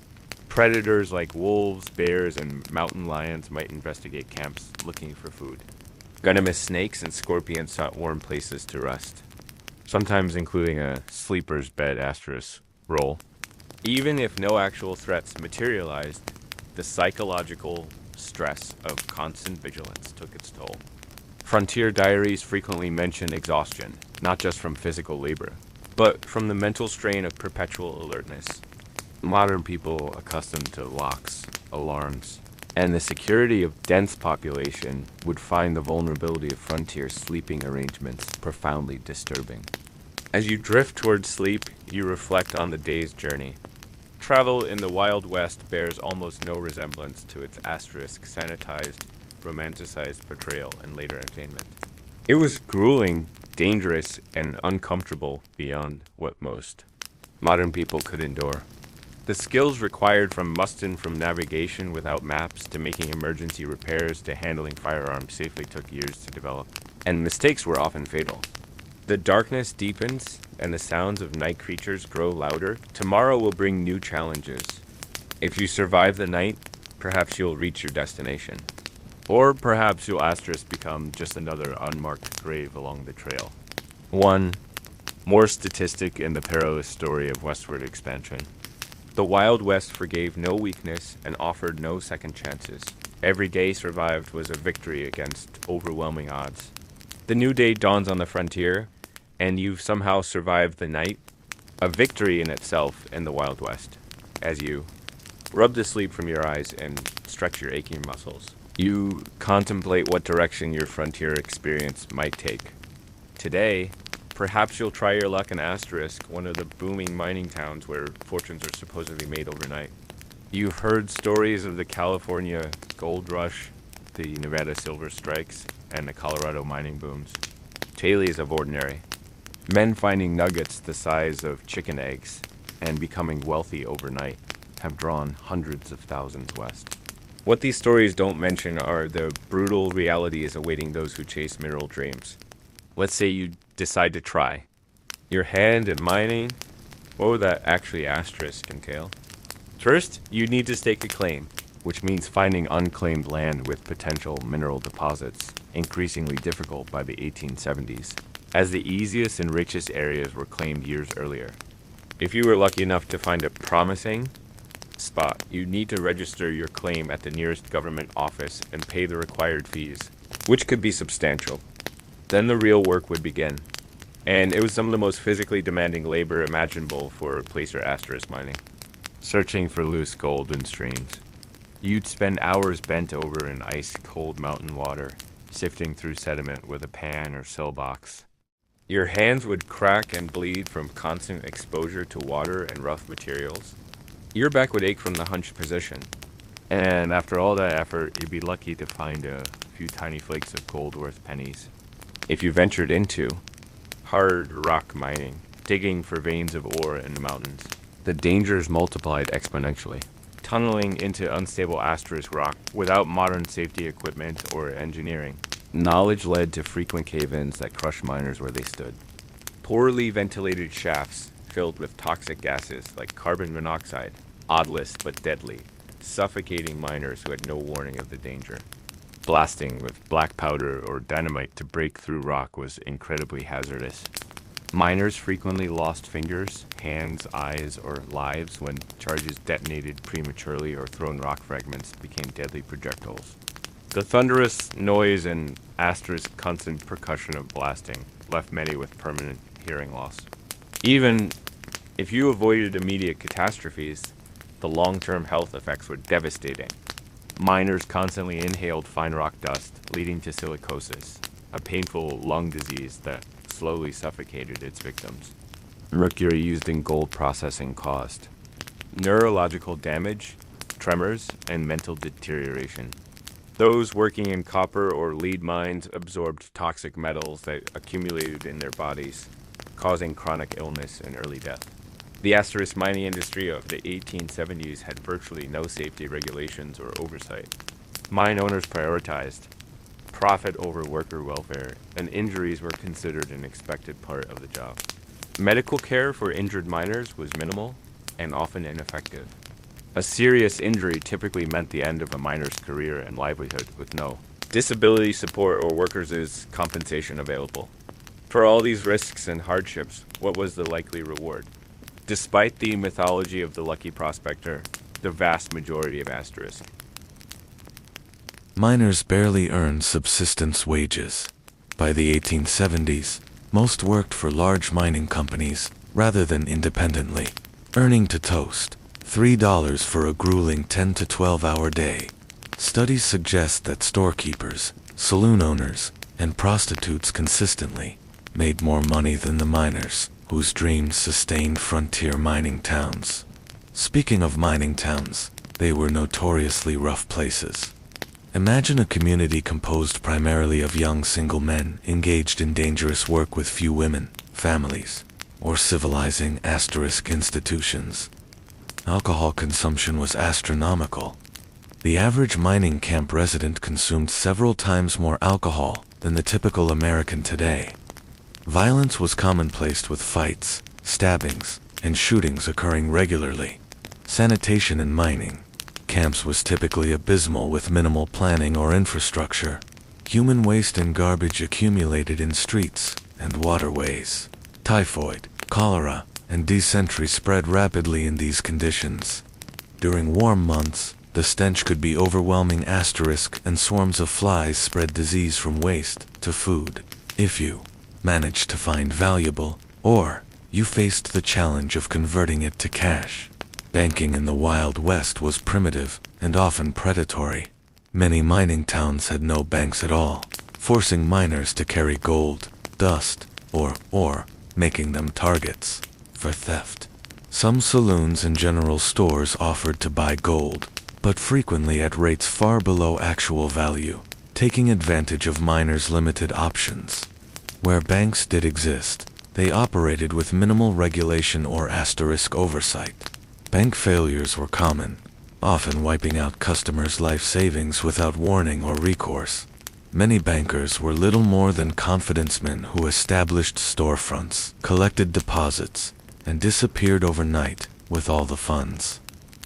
Speaker 2: Predators like wolves, bears, and mountain lions might investigate camps looking for food. Venomous snakes and scorpions sought warm places to rest, sometimes including a sleeper's bed asterisk role. Even if no actual threats materialized, the psychological stress of constant vigilance took its toll. Frontier diaries frequently mention exhaustion, not just from physical labor, but from the mental strain of perpetual alertness. Modern people accustomed to locks, alarms, and the security of dense population would find the vulnerability of frontier sleeping arrangements profoundly disturbing. As you drift towards sleep, you reflect on the day's journey. Travel in the Wild West bears almost no resemblance to its asterisk sanitized, romanticized portrayal in later entertainment. It was grueling, dangerous, and uncomfortable beyond what most modern people could endure. The skills required from navigation without maps to making emergency repairs to handling firearms safely took years to develop, and mistakes were often fatal. The darkness deepens and the sounds of night creatures grow louder. Tomorrow will bring new challenges. If you survive the night, perhaps you'll reach your destination. Or perhaps you'll become just another unmarked grave along the trail. One more statistic in the perilous story of westward expansion. The Wild West forgave no weakness and offered no second chances. Every day survived was a victory against overwhelming odds. The new day dawns on the frontier, and you've somehow survived the night. A victory in itself in the Wild West. As you rub the sleep from your eyes and stretch your aching muscles, you contemplate what direction your frontier experience might take. Today, perhaps you'll try your luck in Asterisk, one of the booming mining towns where fortunes are supposedly made overnight. You've heard stories of the California gold rush, the Nevada silver strikes, and the Colorado mining booms. Tales of ordinary. Men finding nuggets the size of chicken eggs and becoming wealthy overnight have drawn hundreds of thousands west. What these stories don't mention are the brutal realities awaiting those who chase mineral dreams. Let's say you decide to try. Your hand in mining, what would that actually asterisk entail? First, you need to stake a claim, which means finding unclaimed land with potential mineral deposits, increasingly difficult by the 1870s, as the easiest and richest areas were claimed years earlier. If you were lucky enough to find a promising spot, you need to register your claim at the nearest government office and pay the required fees, which could be substantial. Then the real work would begin, and it was some of the most physically demanding labor imaginable for placer asterisk mining. Searching for loose gold in streams. You'd spend hours bent over in ice-cold mountain water, sifting through sediment with a pan or sill box. Your hands would crack and bleed from constant exposure to water and rough materials. Your back would ache from the hunched position. And after all that effort, you'd be lucky to find a few tiny flakes of gold worth pennies. If you ventured into hard rock mining, digging for veins of ore in the mountains, the dangers multiplied exponentially. Tunneling into unstable asterisk rock without modern safety equipment or engineering, knowledge led to frequent cave-ins that crushed miners where they stood. Poorly ventilated shafts filled with toxic gases like carbon monoxide, odorless but deadly, suffocating miners who had no warning of the danger. Blasting with black powder or dynamite to break through rock was incredibly hazardous. Miners frequently lost fingers, hands, eyes, or lives when charges detonated prematurely or thrown rock fragments became deadly projectiles. The thunderous noise and asterisk constant percussion of blasting left many with permanent hearing loss. Even if you avoided immediate catastrophes, the long-term health effects were devastating. Miners constantly inhaled fine rock dust, leading to silicosis, a painful lung disease that slowly suffocated its victims. Mercury used in gold processing caused neurological damage, tremors, and mental deterioration. Those working in copper or lead mines absorbed toxic metals that accumulated in their bodies, causing chronic illness and early death. The asterisk mining industry of the 1870s had virtually no safety regulations or oversight. Mine owners prioritized profit over worker welfare, and injuries were considered an expected part of the job. Medical care for injured miners was minimal and often ineffective. A serious injury typically meant the end of a miner's career and livelihood with no disability support or workers' compensation available. For all these risks and hardships, what was the likely reward? Despite the mythology of the lucky prospector, the vast majority of asterisk
Speaker 3: Miners barely earned subsistence wages. By the 1870s, most worked for large mining companies rather than independently, earning to toast $3 for a grueling 10 to 12-hour day. Studies suggest that storekeepers, saloon owners, and prostitutes consistently made more money than the miners, whose dreams sustained frontier mining towns. Speaking of mining towns, they were notoriously rough places. Imagine a community composed primarily of young single men engaged in dangerous work with few women, families, or civilizing asterisk institutions. Alcohol consumption was astronomical. The average mining camp resident consumed several times more alcohol than the typical American today. Violence was commonplace with fights, stabbings, and shootings occurring regularly. Sanitation in mining camps was typically abysmal with minimal planning or infrastructure. Human waste and garbage accumulated in streets and waterways. Typhoid, cholera, and dysentery spread rapidly in these conditions. During warm months, the stench could be overwhelming asterisk and swarms of flies spread disease from waste to food. If you managed to find valuable, or you faced the challenge of converting it to cash. Banking in the Wild West was primitive and often predatory. Many mining towns had no banks at all, forcing miners to carry gold, dust, or ore, making them targets for theft. Some saloons and general stores offered to buy gold, but frequently at rates far below actual value, taking advantage of miners' limited options. Where banks did exist, they operated with minimal regulation or asterisk oversight. Bank failures were common, often wiping out customers' life savings without warning or recourse. Many bankers were little more than confidence men who established storefronts, collected deposits, and disappeared overnight with all the funds.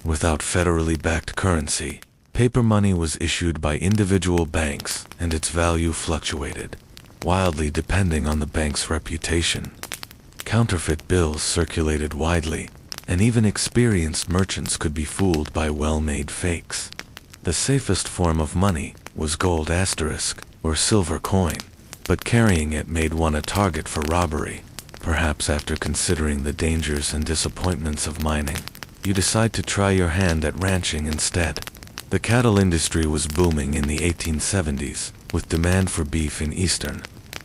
Speaker 3: Without federally backed currency, paper money was issued by individual banks and its value fluctuated, wildly depending on the bank's reputation. Counterfeit bills circulated widely, and even experienced merchants could be fooled by well-made fakes. The safest form of money was gold asterisk or silver coin, but carrying it made one a target for robbery. Perhaps after considering the dangers and disappointments of mining, you decide to try your hand at ranching instead. The cattle industry was booming in the 1870s, with demand for beef in eastern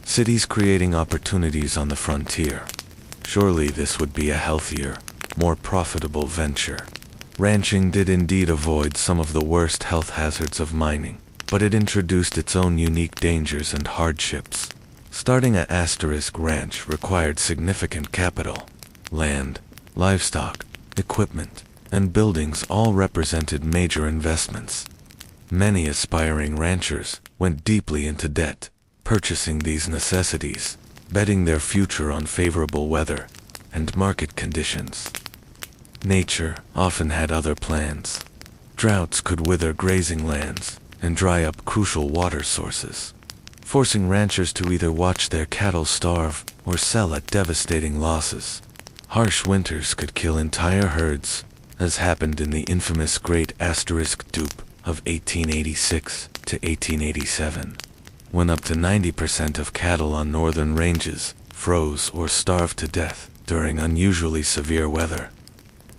Speaker 3: cities creating opportunities on the frontier. Surely this would be a healthier, more profitable venture. Ranching did indeed avoid some of the worst health hazards of mining, but it introduced its own unique dangers and hardships. Starting a asterisk ranch required significant capital. Land, livestock, equipment, and buildings all represented major investments. Many aspiring ranchers went deeply into debt, purchasing these necessities, betting their future on favorable weather and market conditions. Nature often had other plans. Droughts could wither grazing lands and dry up crucial water sources, forcing ranchers to either watch their cattle starve or sell at devastating losses. Harsh winters could kill entire herds, as happened in the infamous Great Asterisk Dupe of 1886 to 1887, when up to 90% of cattle on northern ranges froze or starved to death during unusually severe weather.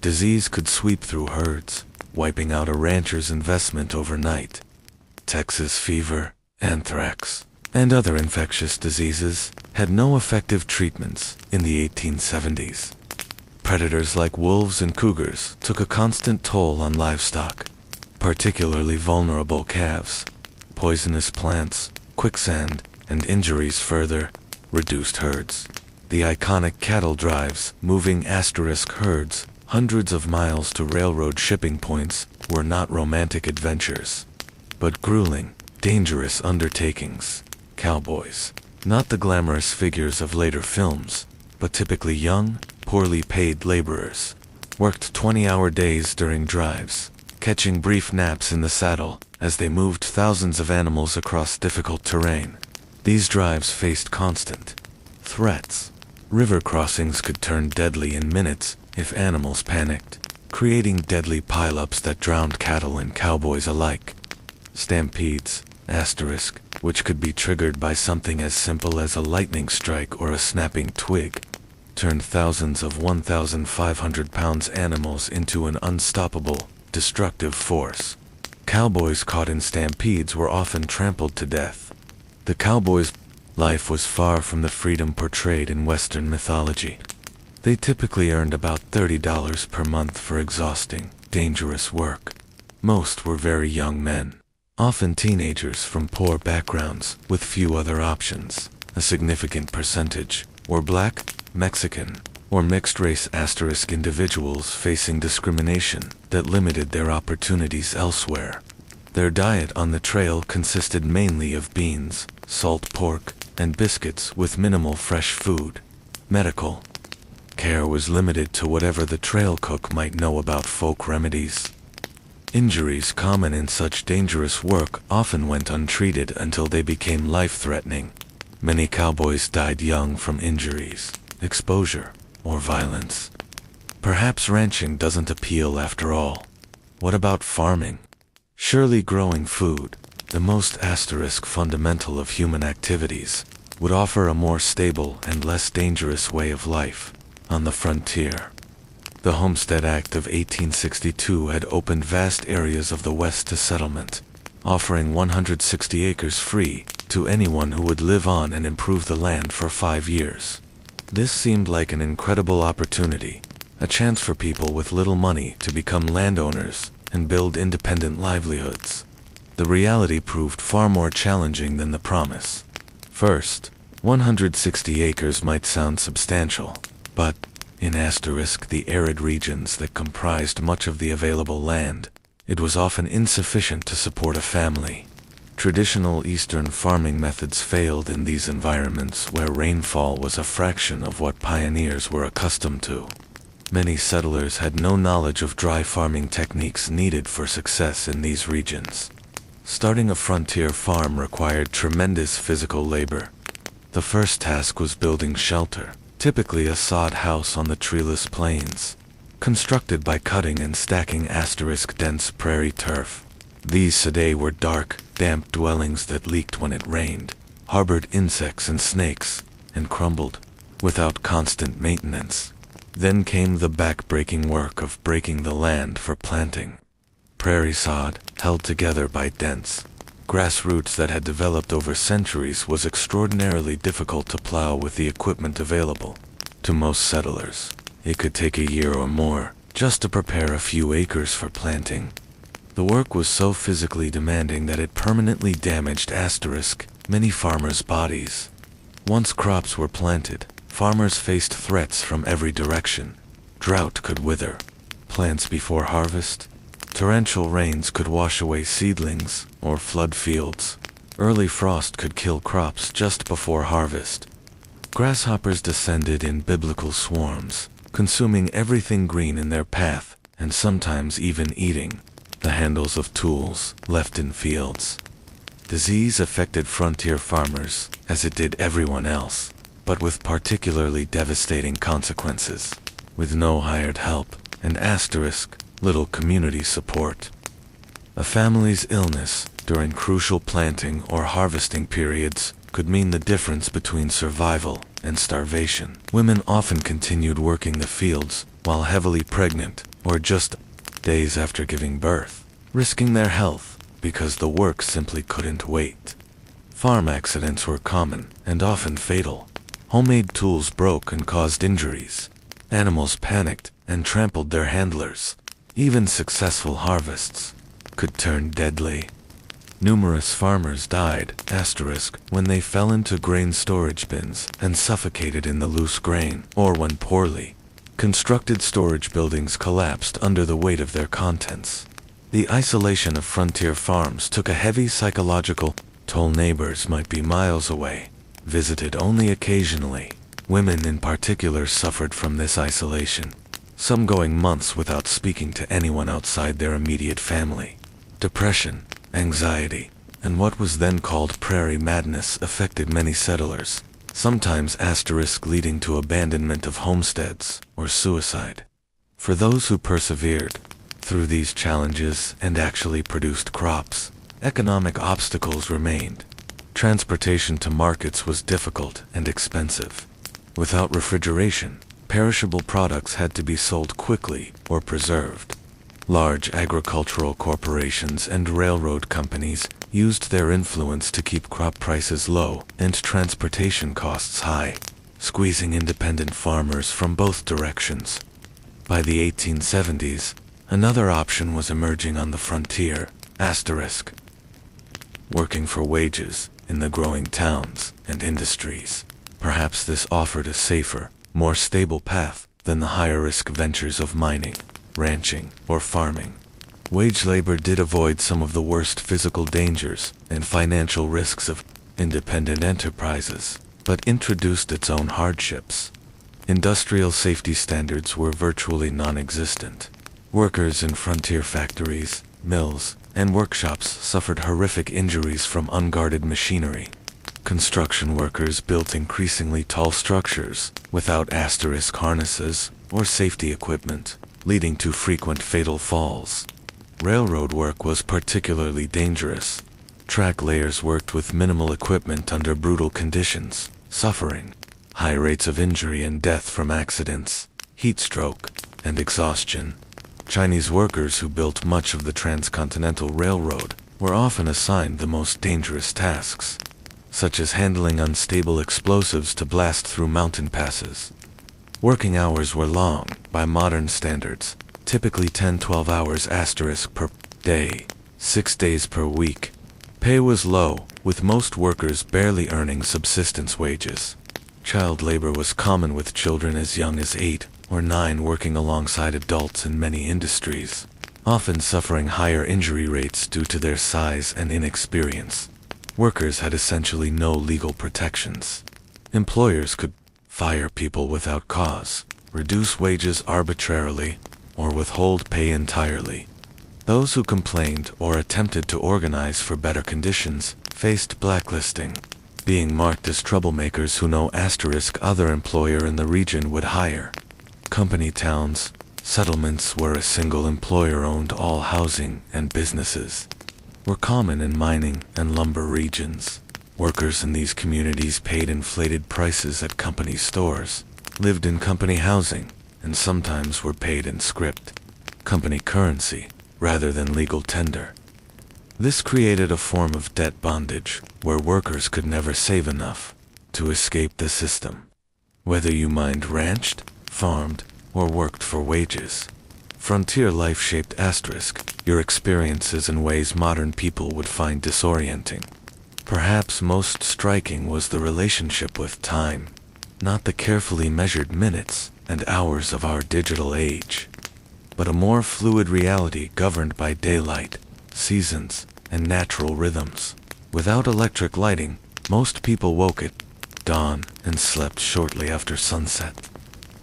Speaker 3: Disease could sweep through herds, wiping out a rancher's investment overnight. Texas fever, anthrax, and other infectious diseases had no effective treatments in the 1870s. Predators like wolves and cougars took a constant toll on livestock, particularly vulnerable calves. Poisonous plants, quicksand, and injuries further reduced herds. The iconic cattle drives, moving asterisk herds, hundreds of miles to railroad shipping points, were not romantic adventures, but grueling, dangerous undertakings. Cowboys, not the glamorous figures of later films, but typically young, poorly paid laborers, worked 20-hour days during drives, catching brief naps in the saddle as they moved thousands of animals across difficult terrain. These drives faced constant threats. River crossings could turn deadly in minutes if animals panicked, creating deadly pileups that drowned cattle and cowboys alike. Stampedes, asterisk, which could be triggered by something as simple as a lightning strike or a snapping twig, turned thousands of 1,500-pound animals into an unstoppable, destructive force. Cowboys caught in stampedes were often trampled to death. The cowboys' life was far from the freedom portrayed in Western mythology. They typically earned about $30 per month for exhausting, dangerous work. Most were very young men, often teenagers from poor backgrounds with few other options. A significant percentage were black, Mexican, or mixed-race asterisk individuals facing discrimination that limited their opportunities elsewhere. Their diet on the trail consisted mainly of beans, salt pork, and biscuits with minimal fresh food. Medical care was limited to whatever the trail cook might know about folk remedies. Injuries common in such dangerous work often went untreated until they became life-threatening. Many cowboys died young from injuries, exposure, or violence. Perhaps ranching doesn't appeal after all. What about farming? Surely growing food, the most asterisk fundamental of human activities, would offer a more stable and less dangerous way of life on the frontier. The Homestead Act of 1862 had opened vast areas of the West to settlement, offering 160 acres free to anyone who would live on and improve the land for 5 years. This seemed like an incredible opportunity, a chance for people with little money to become landowners and build independent livelihoods. The reality proved far more challenging than the promise. First, 160 acres might sound substantial, but, in asterisk the arid regions that comprised much of the available land, it was often insufficient to support a family. Traditional Eastern farming methods failed in these environments where rainfall was a fraction of what pioneers were accustomed to. Many settlers had no knowledge of dry farming techniques needed for success in these regions. Starting a frontier farm required tremendous physical labor. The first task was building shelter, typically a sod house on the treeless plains, constructed by cutting and stacking asterisk dense prairie turf. These today were dark, damp dwellings that leaked when it rained, harbored insects and snakes, and crumbled, without constant maintenance. Then came the back-breaking work of breaking the land for planting. Prairie sod, held together by dense grass roots that had developed over centuries, was extraordinarily difficult to plow with the equipment available. To most settlers, it could take a year or more just to prepare a few acres for planting. The work was so physically demanding that it permanently damaged asterisk many farmers' bodies. Once crops were planted, farmers faced threats from every direction. Drought could wither plants before harvest. Torrential rains could wash away seedlings or flood fields. Early frost could kill crops just before harvest. Grasshoppers descended in biblical swarms, consuming everything green in their path, and sometimes even eating the handles of tools left in fields. Disease affected frontier farmers, as it did everyone else, but with particularly devastating consequences. With no hired help, and asterisk little community support. A family's illness during crucial planting or harvesting periods could mean the difference between survival and starvation. Women often continued working the fields while heavily pregnant or just days after giving birth, risking their health because the work simply couldn't wait. Farm accidents were common and often fatal. Homemade tools broke and caused injuries. Animals panicked and trampled their handlers. Even successful harvests could turn deadly. Numerous farmers died, when they fell into grain storage bins and suffocated in the loose grain, or when poorly constructed storage buildings collapsed under the weight of their contents. The isolation of frontier farms took a heavy psychological toll. Neighbors might be miles away, visited only occasionally. Women in particular suffered from this isolation, some going months without speaking to anyone outside their immediate family. Depression, anxiety, and what was then called prairie madness affected many settlers, sometimes leading to abandonment of homesteads or suicide. For those who persevered through these challenges and actually produced crops, economic obstacles remained. Transportation to markets was difficult and expensive. Without refrigeration, perishable products had to be sold quickly or preserved. Large agricultural corporations and railroad companies used their influence to keep crop prices low and transportation costs high, squeezing independent farmers from both directions. By the 1870s, another option was emerging on the frontier, working for wages in the growing towns and industries. Perhaps this offered a safer, more stable path than the higher-risk ventures of mining, ranching, or farming. Wage labor did avoid some of the worst physical dangers and financial risks of independent enterprises, but introduced its own hardships. Industrial safety standards were virtually non-existent. Workers in frontier factories, mills, and workshops suffered horrific injuries from unguarded machinery. Construction workers built increasingly tall structures without harnesses or safety equipment, leading to frequent fatal falls. Railroad work was particularly dangerous. Track layers worked with minimal equipment under brutal conditions, suffering high rates of injury and death from accidents, heat stroke, and exhaustion. Chinese workers who built much of the transcontinental railroad were often assigned the most dangerous tasks, such as handling unstable explosives to blast through mountain passes. Working hours were long, by modern standards, typically 10-12 hours per day, 6 days per week. Pay was low, with most workers barely earning subsistence wages. Child labor was common, with children as young as 8 or 9 working alongside adults in many industries, often suffering higher injury rates due to their size and inexperience. Workers had essentially no legal protections. Employers could fire people without cause, reduce wages arbitrarily, or withhold pay entirely. Those who complained or attempted to organize for better conditions faced blacklisting, being marked as troublemakers who no other employer in the region would hire. Company towns, settlements where a single employer owned all housing and businesses, were common in mining and lumber regions. Workers in these communities paid inflated prices at company stores, lived in company housing, and sometimes were paid in script, company currency, rather than legal tender. This created a form of debt bondage, where workers could never save enough to escape the system. Whether you mined, ranched, farmed, or worked for wages, frontier life shaped your experiences in ways modern people would find disorienting. Perhaps most striking was the relationship with time, not the carefully measured minutes and hours of our digital age, but a more fluid reality governed by daylight, seasons, and natural rhythms. Without electric lighting, most people woke at dawn and slept shortly after sunset,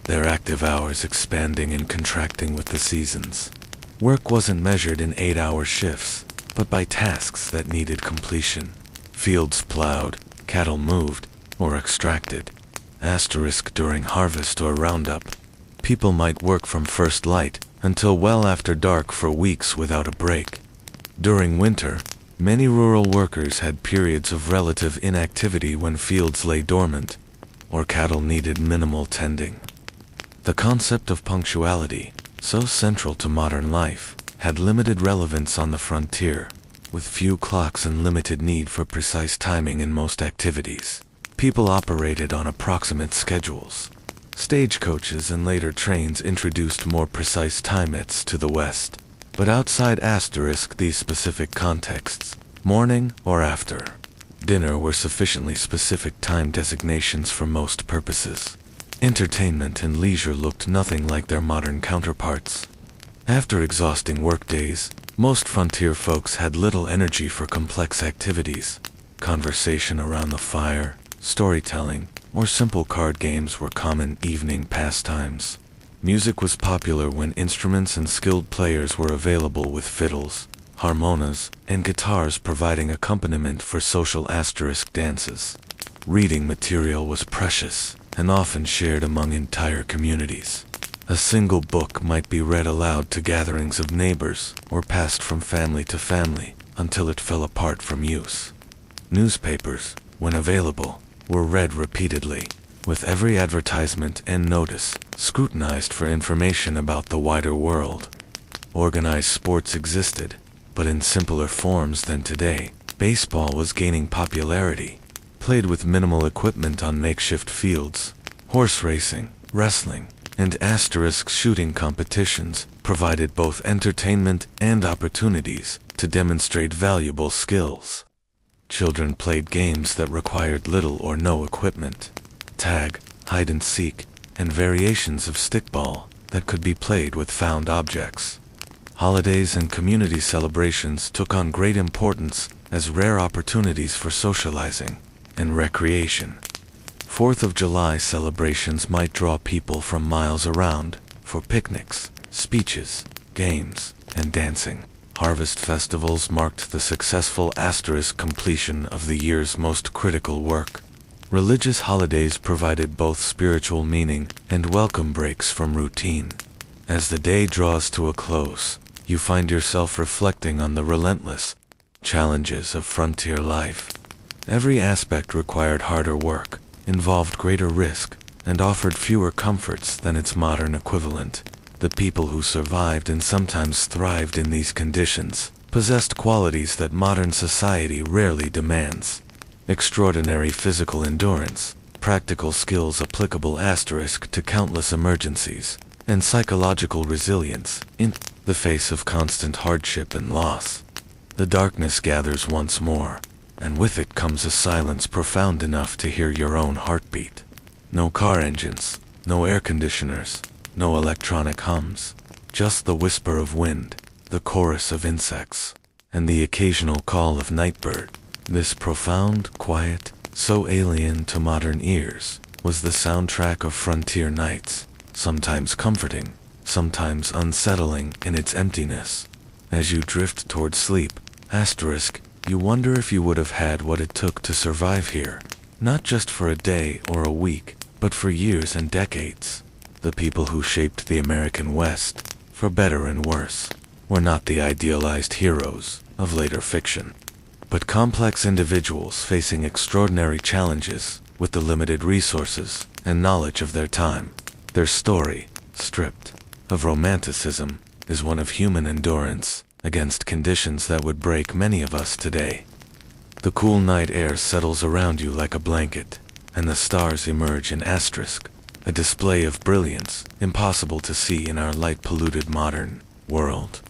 Speaker 3: their active hours expanding and contracting with the seasons. Work wasn't measured in 8-hour shifts, but by tasks that needed completion. Fields plowed, cattle moved, or extracted. During harvest or roundup, people might work from first light until well after dark for weeks without a break. During winter, many rural workers had periods of relative inactivity when fields lay dormant, or cattle needed minimal tending. The concept of punctuality, so central to modern life, had limited relevance on the frontier, with few clocks and limited need for precise timing in most activities. People operated on approximate schedules. Stagecoaches and later trains introduced more precise timeouts to the West. But outside these specific contexts, morning or after. Dinner were sufficiently specific time designations for most purposes. Entertainment and leisure looked nothing like their modern counterparts. After exhausting workdays, most frontier folks had little energy for complex activities. Conversation around the fire, storytelling, or simple card games were common evening pastimes. Music was popular when instruments and skilled players were available, with fiddles, harmonas, and guitars providing accompaniment for social asterisk dances. Reading material was precious and often shared among entire communities. A single book might be read aloud to gatherings of neighbors or passed from family to family until it fell apart from use. Newspapers, when available, were read repeatedly, with every advertisement and notice scrutinized for information about the wider world. Organized sports existed, but in simpler forms than today. Baseball was gaining popularity, played with minimal equipment on makeshift fields. Horse racing, wrestling, and asterisk shooting competitions provided both entertainment and opportunities to demonstrate valuable skills. Children played games that required little or no equipment. Tag, hide and seek, and variations of stickball that could be played with found objects. Holidays and community celebrations took on great importance as rare opportunities for socializing and recreation. 4th of July celebrations might draw people from miles around for picnics, speeches, games, and dancing. Harvest festivals marked the successful asterisk completion of the year's most critical work. Religious holidays provided both spiritual meaning and welcome breaks from routine. As the day draws to a close, you find yourself reflecting on the relentless challenges of frontier life. Every aspect required harder work, involved greater risk, and offered fewer comforts than its modern equivalent. The people who survived and sometimes thrived in these conditions possessed qualities that modern society rarely demands. Extraordinary physical endurance, practical skills applicable asterisk to countless emergencies, and psychological resilience in the face of constant hardship and loss. The darkness gathers once more, and with it comes a silence profound enough to hear your own heartbeat. No car engines, no air conditioners, no electronic hums, just the whisper of wind, the chorus of insects, and the occasional call of nightbird. This profound quiet, so alien to modern ears, was the soundtrack of frontier nights, sometimes comforting, sometimes unsettling in its emptiness. As you drift toward sleep, asterisk, you wonder if you would have had what it took to survive here, not just for a day or a week, but for years and decades. The people who shaped the American West, for better and worse, were not the idealized heroes of later fiction, but complex individuals facing extraordinary challenges with the limited resources and knowledge of their time. Their story, stripped of romanticism, is one of human endurance against conditions that would break many of us today. The cool night air settles around you like a blanket, and the stars emerge in asterisk, a display of brilliance impossible to see in our light-polluted modern world.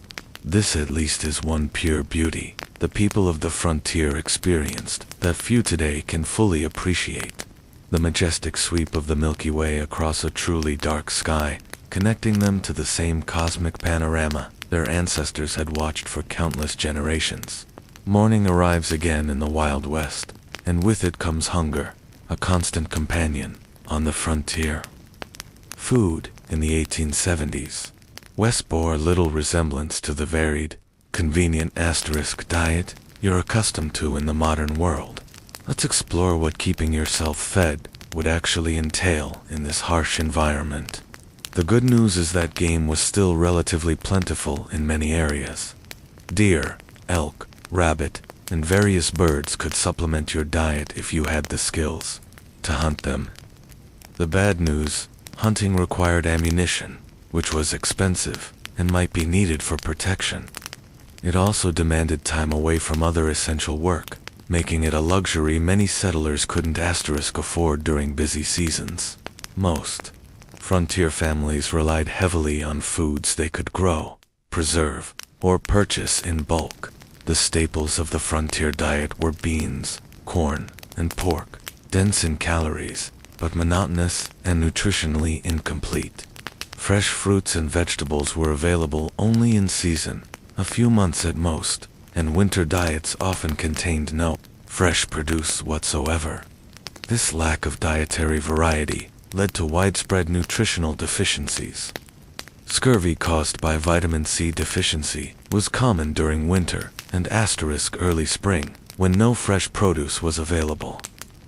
Speaker 3: This at least is one pure beauty the people of the frontier experienced that few today can fully appreciate. The majestic sweep of the Milky Way across a truly dark sky, connecting them to the same cosmic panorama their ancestors had watched for countless generations. Morning arrives again in the Wild West, and with it comes hunger, a constant companion on the frontier. Food in the 1870s. West bore little resemblance to the varied, convenient asterisk diet you're accustomed to in the modern world. Let's explore what keeping yourself fed would actually entail in this harsh environment. The good news is that game was still relatively plentiful in many areas. Deer, elk, rabbit, and various birds could supplement your diet if you had the skills to hunt them. The bad news, hunting required ammunition, which was expensive and might be needed for protection. It also demanded time away from other essential work, making it a luxury many settlers couldn't asterisk afford during busy seasons. Most frontier families relied heavily on foods they could grow, preserve, or purchase in bulk. The staples of the frontier diet were beans, corn, and pork, dense in calories, but monotonous and nutritionally incomplete. Fresh fruits and vegetables were available only in season, a few months at most, and winter diets often contained no fresh produce whatsoever. This lack of dietary variety led to widespread nutritional deficiencies. Scurvy caused by vitamin C deficiency was common during winter and early spring, when no fresh produce was available.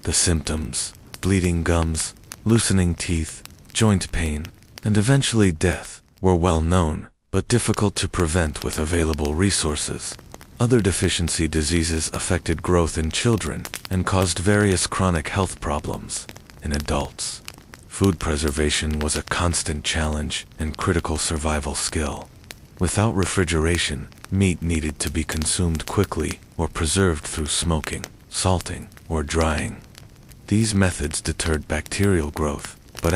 Speaker 3: The symptoms, bleeding gums, loosening teeth, joint pain, and eventually death, were well known, but difficult to prevent with available resources. Other deficiency diseases affected growth in children and caused various chronic health problems in adults. Food preservation was a constant challenge and critical survival skill. Without refrigeration, meat needed to be consumed quickly or preserved through smoking, salting, or drying. These methods deterred bacterial growth, but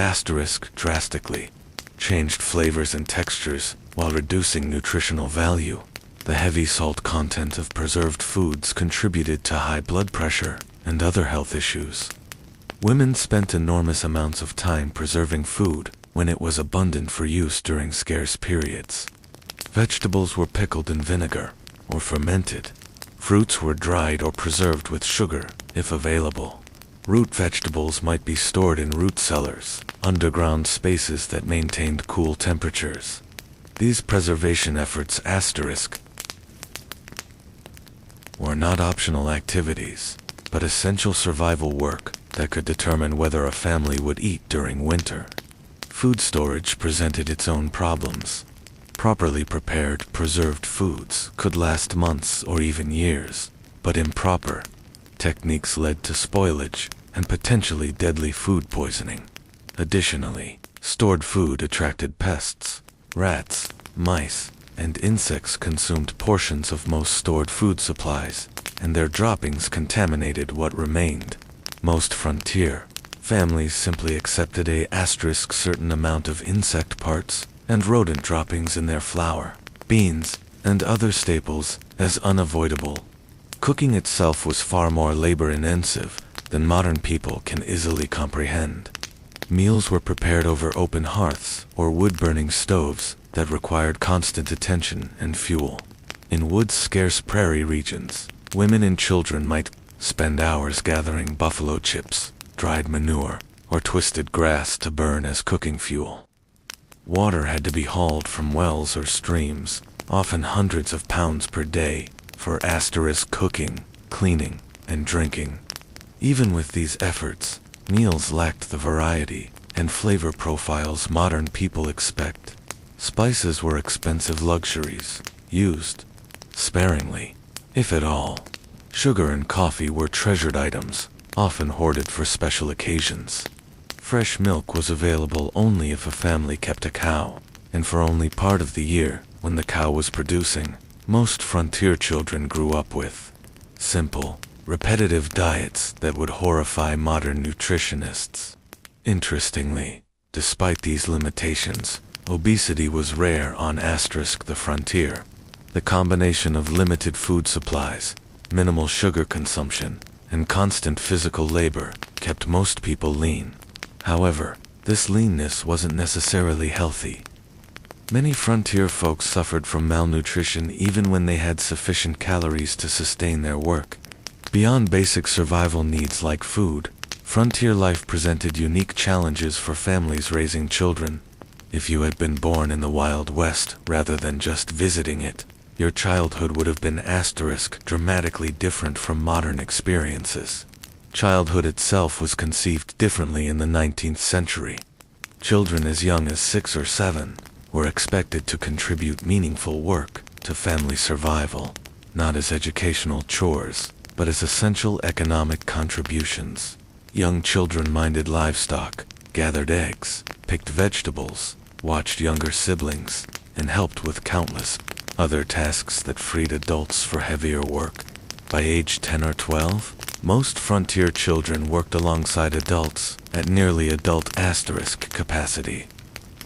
Speaker 3: drastically changed flavors and textures while reducing nutritional value. The heavy salt content of preserved foods contributed to high blood pressure and other health issues. Women spent enormous amounts of time preserving food when it was abundant for use during scarce periods. Vegetables were pickled in vinegar or fermented. Fruits were dried or preserved with sugar, if available. Root vegetables might be stored in root cellars, underground spaces that maintained cool temperatures. These preservation efforts were not optional activities, but essential survival work that could determine whether a family would eat during winter. Food storage presented its own problems. Properly prepared, preserved foods could last months or even years, but improper techniques led to spoilage and potentially deadly food poisoning. Additionally, stored food attracted pests. Rats, mice, and insects consumed portions of most stored food supplies, and their droppings contaminated what remained. Most frontier families simply accepted a certain amount of insect parts and rodent droppings in their flour, beans, and other staples as unavoidable. Cooking itself was far more labor-intensive than modern people can easily comprehend. Meals were prepared over open hearths or wood-burning stoves that required constant attention and fuel. In wood-scarce prairie regions, women and children might spend hours gathering buffalo chips, dried manure, or twisted grass to burn as cooking fuel. Water had to be hauled from wells or streams, often hundreds of pounds per day, for cooking, cleaning, and drinking. Even with these efforts, meals lacked the variety and flavor profiles modern people expect. Spices were expensive luxuries, used sparingly, if at all. Sugar and coffee were treasured items, often hoarded for special occasions. Fresh milk was available only if a family kept a cow, and for only part of the year, when the cow was producing. Most frontier children grew up with simple, repetitive diets that would horrify modern nutritionists. Interestingly, despite these limitations, obesity was rare on the frontier. The combination of limited food supplies, minimal sugar consumption, and constant physical labor kept most people lean. However, this leanness wasn't necessarily healthy. Many frontier folks suffered from malnutrition even when they had sufficient calories to sustain their work. Beyond basic survival needs like food, frontier life presented unique challenges for families raising children. If you had been born in the Wild West rather than just visiting it, your childhood would have been dramatically different from modern experiences. Childhood itself was conceived differently in the 19th century. Children as young as 6 or 7 were expected to contribute meaningful work to family survival, not as educational chores, but as essential economic contributions. Young children minded livestock, gathered eggs, picked vegetables, watched younger siblings, and helped with countless other tasks that freed adults for heavier work. By age 10 or 12, most frontier children worked alongside adults at nearly adult capacity.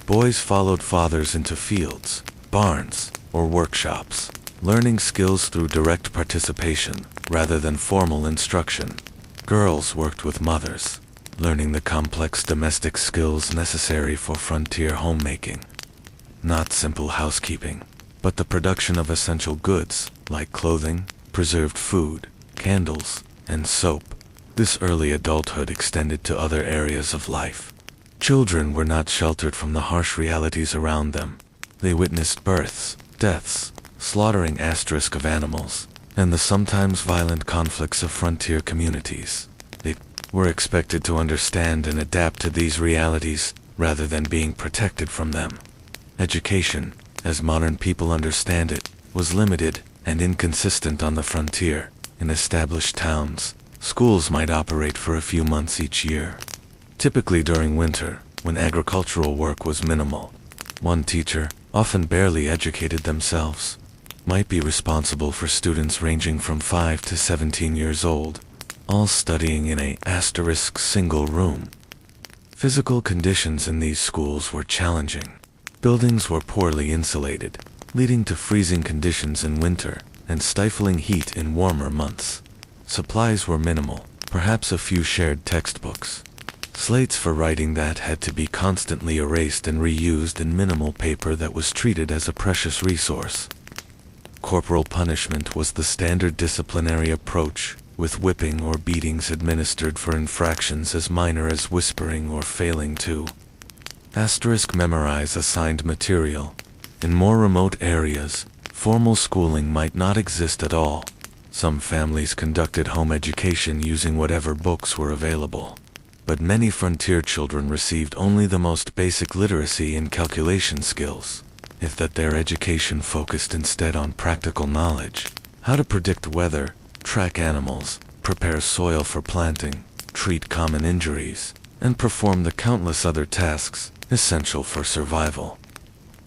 Speaker 3: Boys followed fathers into fields, barns, or workshops. learning skills through direct participation rather than formal instruction. Girls worked with mothers, learning the complex domestic skills necessary for frontier homemaking. Not simple housekeeping, but the production of essential goods like clothing, preserved food, candles, and soap. This early adulthood extended to other areas of life. Children were not sheltered from the harsh realities around them. They witnessed births, deaths, slaughtering of animals, and the sometimes violent conflicts of frontier communities. They were expected to understand and adapt to these realities rather than being protected from them. Education, as modern people understand it, was limited and inconsistent on the frontier. In established towns, schools might operate for a few months each year, typically during winter, when agricultural work was minimal. One teacher, often barely educated themselves, might be responsible for students ranging from 5 to 17 years old, all studying in a single room. Physical conditions in these schools were challenging. Buildings were poorly insulated, leading to freezing conditions in winter and stifling heat in warmer months. Supplies were minimal, perhaps a few shared textbooks. Slates for writing that had to be constantly erased and reused, and minimal paper that was treated as a precious resource. Corporal punishment was the standard disciplinary approach, with whipping or beatings administered for infractions as minor as whispering or failing to memorize assigned material. In more remote areas, formal schooling might not exist at all. Some families conducted home education using whatever books were available. But many frontier children received only the most basic literacy and calculation skills, if that their education focused instead on practical knowledge, how to predict weather, track animals, prepare soil for planting, treat common injuries, and perform the countless other tasks essential for survival.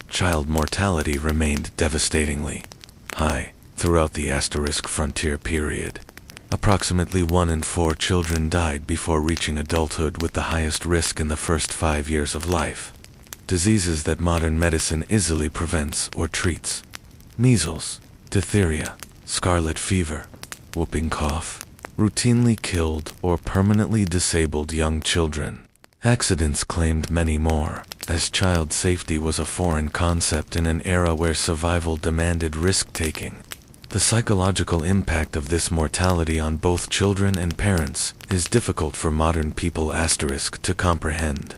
Speaker 3: Child mortality remained devastatingly high throughout the frontier period. Approximately 1 in 4 children died before reaching adulthood, with the highest risk in the first 5 years of life. Diseases that modern medicine easily prevents or treats: measles, diphtheria, scarlet fever, whooping cough, routinely killed or permanently disabled young children. Accidents claimed many more, as child safety was a foreign concept in an era where survival demanded risk-taking. The psychological impact of this mortality on both children and parents is difficult for modern people to comprehend.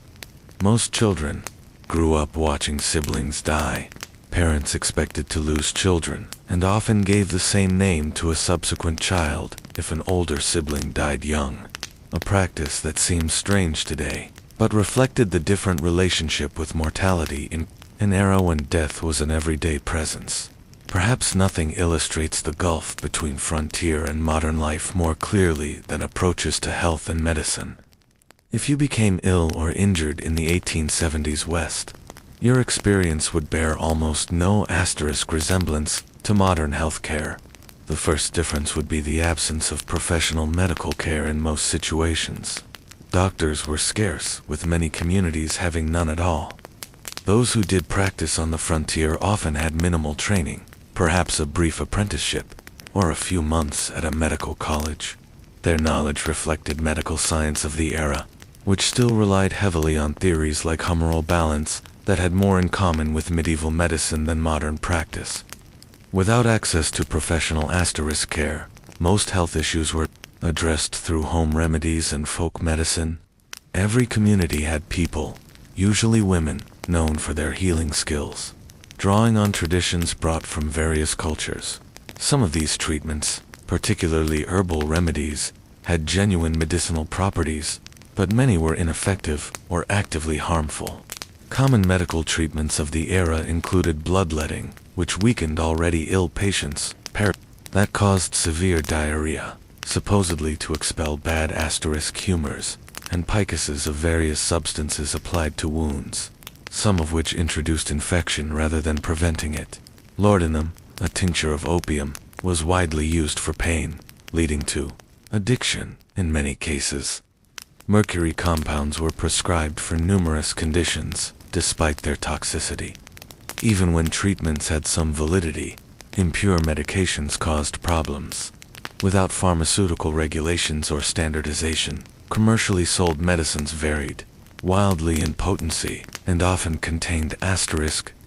Speaker 3: Most children grew up watching siblings die. Parents expected to lose children, and often gave the same name to a subsequent child if an older sibling died young. A practice that seems strange today, but reflected the different relationship with mortality in an era when death was an everyday presence. Perhaps nothing illustrates the gulf between frontier and modern life more clearly than approaches to health and medicine. If you became ill or injured in the 1870s West, your experience would bear almost no resemblance to modern health care. The first difference would be the absence of professional medical care in most situations. Doctors were scarce, with many communities having none at all. Those who did practice on the frontier often had minimal training, perhaps a brief apprenticeship, or a few months at a medical college. Their knowledge reflected medical science of the era, which still relied heavily on theories like humoral balance that had more in common with medieval medicine than modern practice. Without access to professional care, most health issues were addressed through home remedies and folk medicine. Every community had people, usually women, known for their healing skills, drawing on traditions brought from various cultures. Some of these treatments, particularly herbal remedies, had genuine medicinal properties, but many were ineffective or actively harmful. Common medical treatments of the era included bloodletting, which weakened already ill patients, that caused severe diarrhea, supposedly to expel bad humors, and picuses of various substances applied to wounds, some of which introduced infection rather than preventing it. Laudanum, a tincture of opium, was widely used for pain, leading to addiction in many cases. Mercury compounds were prescribed for numerous conditions, despite their toxicity. Even when treatments had some validity, impure medications caused problems. Without pharmaceutical regulations or standardization, commercially sold medicines varied wildly in potency and often contained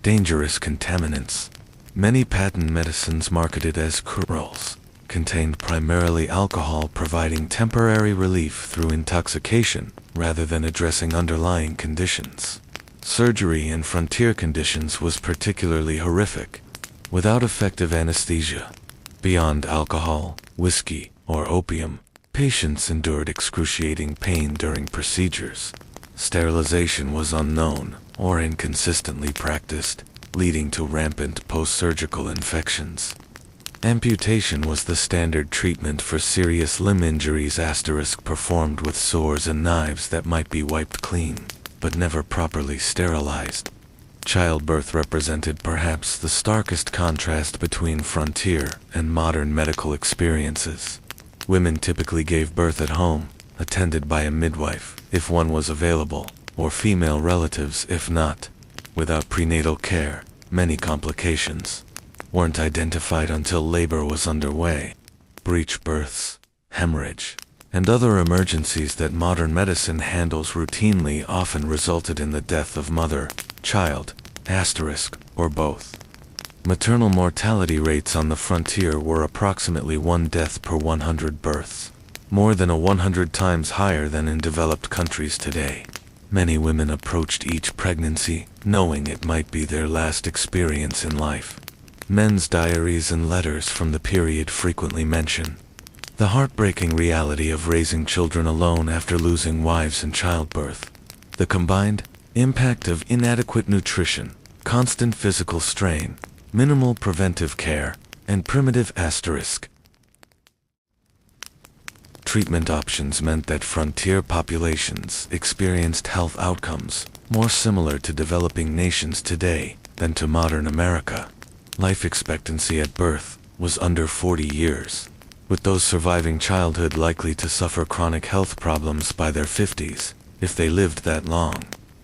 Speaker 3: dangerous contaminants. Many patent medicines marketed as cure-alls contained primarily alcohol, providing temporary relief through intoxication rather than addressing underlying conditions. Surgery in frontier conditions was particularly horrific. Without effective anesthesia, beyond alcohol, whiskey, or opium, patients endured excruciating pain during procedures. Sterilization was unknown or inconsistently practiced, leading to rampant post-surgical infections. Amputation was the standard treatment for serious limb injuries performed with swords and knives that might be wiped clean, but never properly sterilized. Childbirth represented perhaps the starkest contrast between frontier and modern medical experiences. Women typically gave birth at home, attended by a midwife, if one was available, or female relatives if not. Without prenatal care, many complications weren't identified until labor was underway. Breech births, hemorrhage, and other emergencies that modern medicine handles routinely often resulted in the death of mother, child, or both. Maternal mortality rates on the frontier were approximately 1 death per 100 births, more than 100 times higher than in developed countries today. Many women approached each pregnancy knowing it might be their last experience in life. Men's diaries and letters from the period frequently mention the heartbreaking reality of raising children alone after losing wives in childbirth. The combined impact of inadequate nutrition, constant physical strain, minimal preventive care, and primitive treatment options meant that frontier populations experienced health outcomes more similar to developing nations today than to modern America. Life expectancy at birth was under 40 years, with those surviving childhood likely to suffer chronic health problems by their 50s, if they lived that long.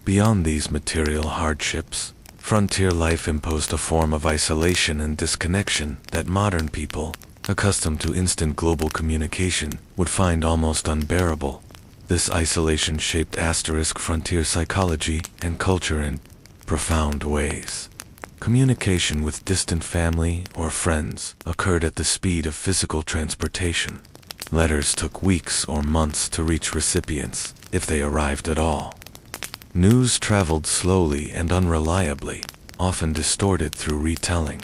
Speaker 3: Beyond these material hardships, frontier life imposed a form of isolation and disconnection that modern people, accustomed to instant global communication, would find almost unbearable. This isolation shaped frontier psychology and culture in profound ways. Communication with distant family or friends occurred at the speed of physical transportation. Letters took weeks or months to reach recipients, if they arrived at all. News traveled slowly and unreliably, often distorted through retelling.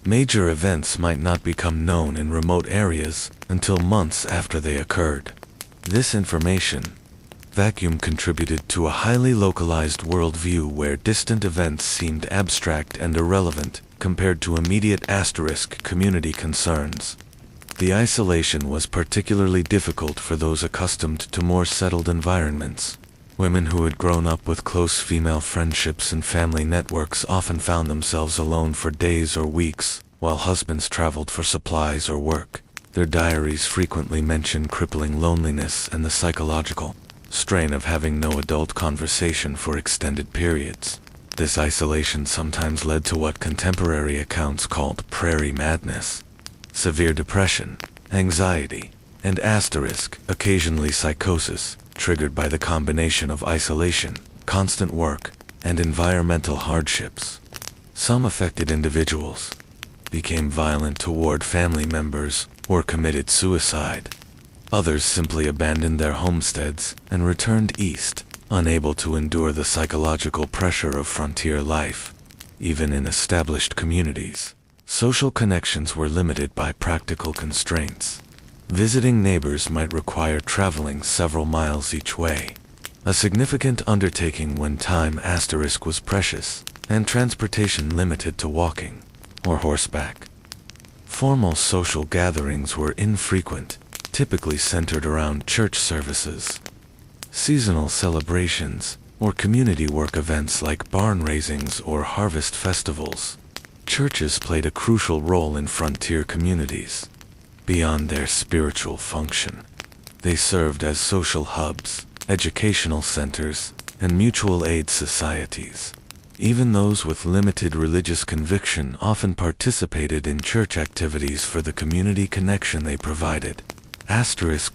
Speaker 3: Major events might not become known in remote areas until months after they occurred. This information vacuum contributed to a highly localized worldview where distant events seemed abstract and irrelevant compared to immediate community concerns. The isolation was particularly difficult for those accustomed to more settled environments. Women who had grown up with close female friendships and family networks often found themselves alone for days or weeks, while husbands traveled for supplies or work. Their diaries frequently mention crippling loneliness and the psychological strain of having no adult conversation for extended periods. This isolation sometimes led to what contemporary accounts called prairie madness. Severe depression, anxiety, and occasionally psychosis, triggered by the combination of isolation, constant work, and environmental hardships. Some affected individuals became violent toward family members or committed suicide. Others simply abandoned their homesteads and returned east, unable to endure the psychological pressure of frontier life. Even in established communities, social connections were limited by practical constraints. Visiting neighbors might require traveling several miles each way, a significant undertaking when time was precious, and transportation limited to walking or horseback. Formal social gatherings were infrequent, typically centered around church services. Seasonal celebrations, or community work events like barn raisings or harvest festivals. Churches played a crucial role in frontier communities. Beyond their spiritual function, they served as social hubs, educational centers, and mutual aid societies. Even those with limited religious conviction often participated in church activities for the community connection they provided.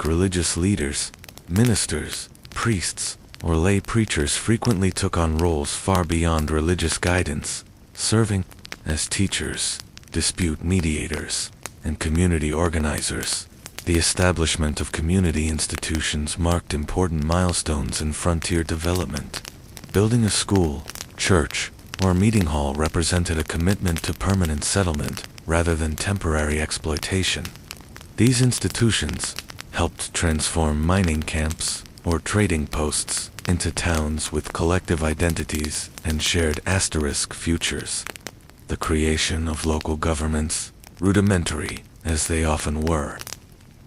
Speaker 3: Religious leaders, ministers, priests, or lay preachers frequently took on roles far beyond religious guidance, serving as teachers, dispute mediators, and community organizers. The establishment of community institutions marked important milestones in frontier development. Building a school, church, or meeting hall represented a commitment to permanent settlement rather than temporary exploitation. These institutions helped transform mining camps or trading posts into towns with collective identities and shared futures. The creation of local governments, rudimentary as they often were,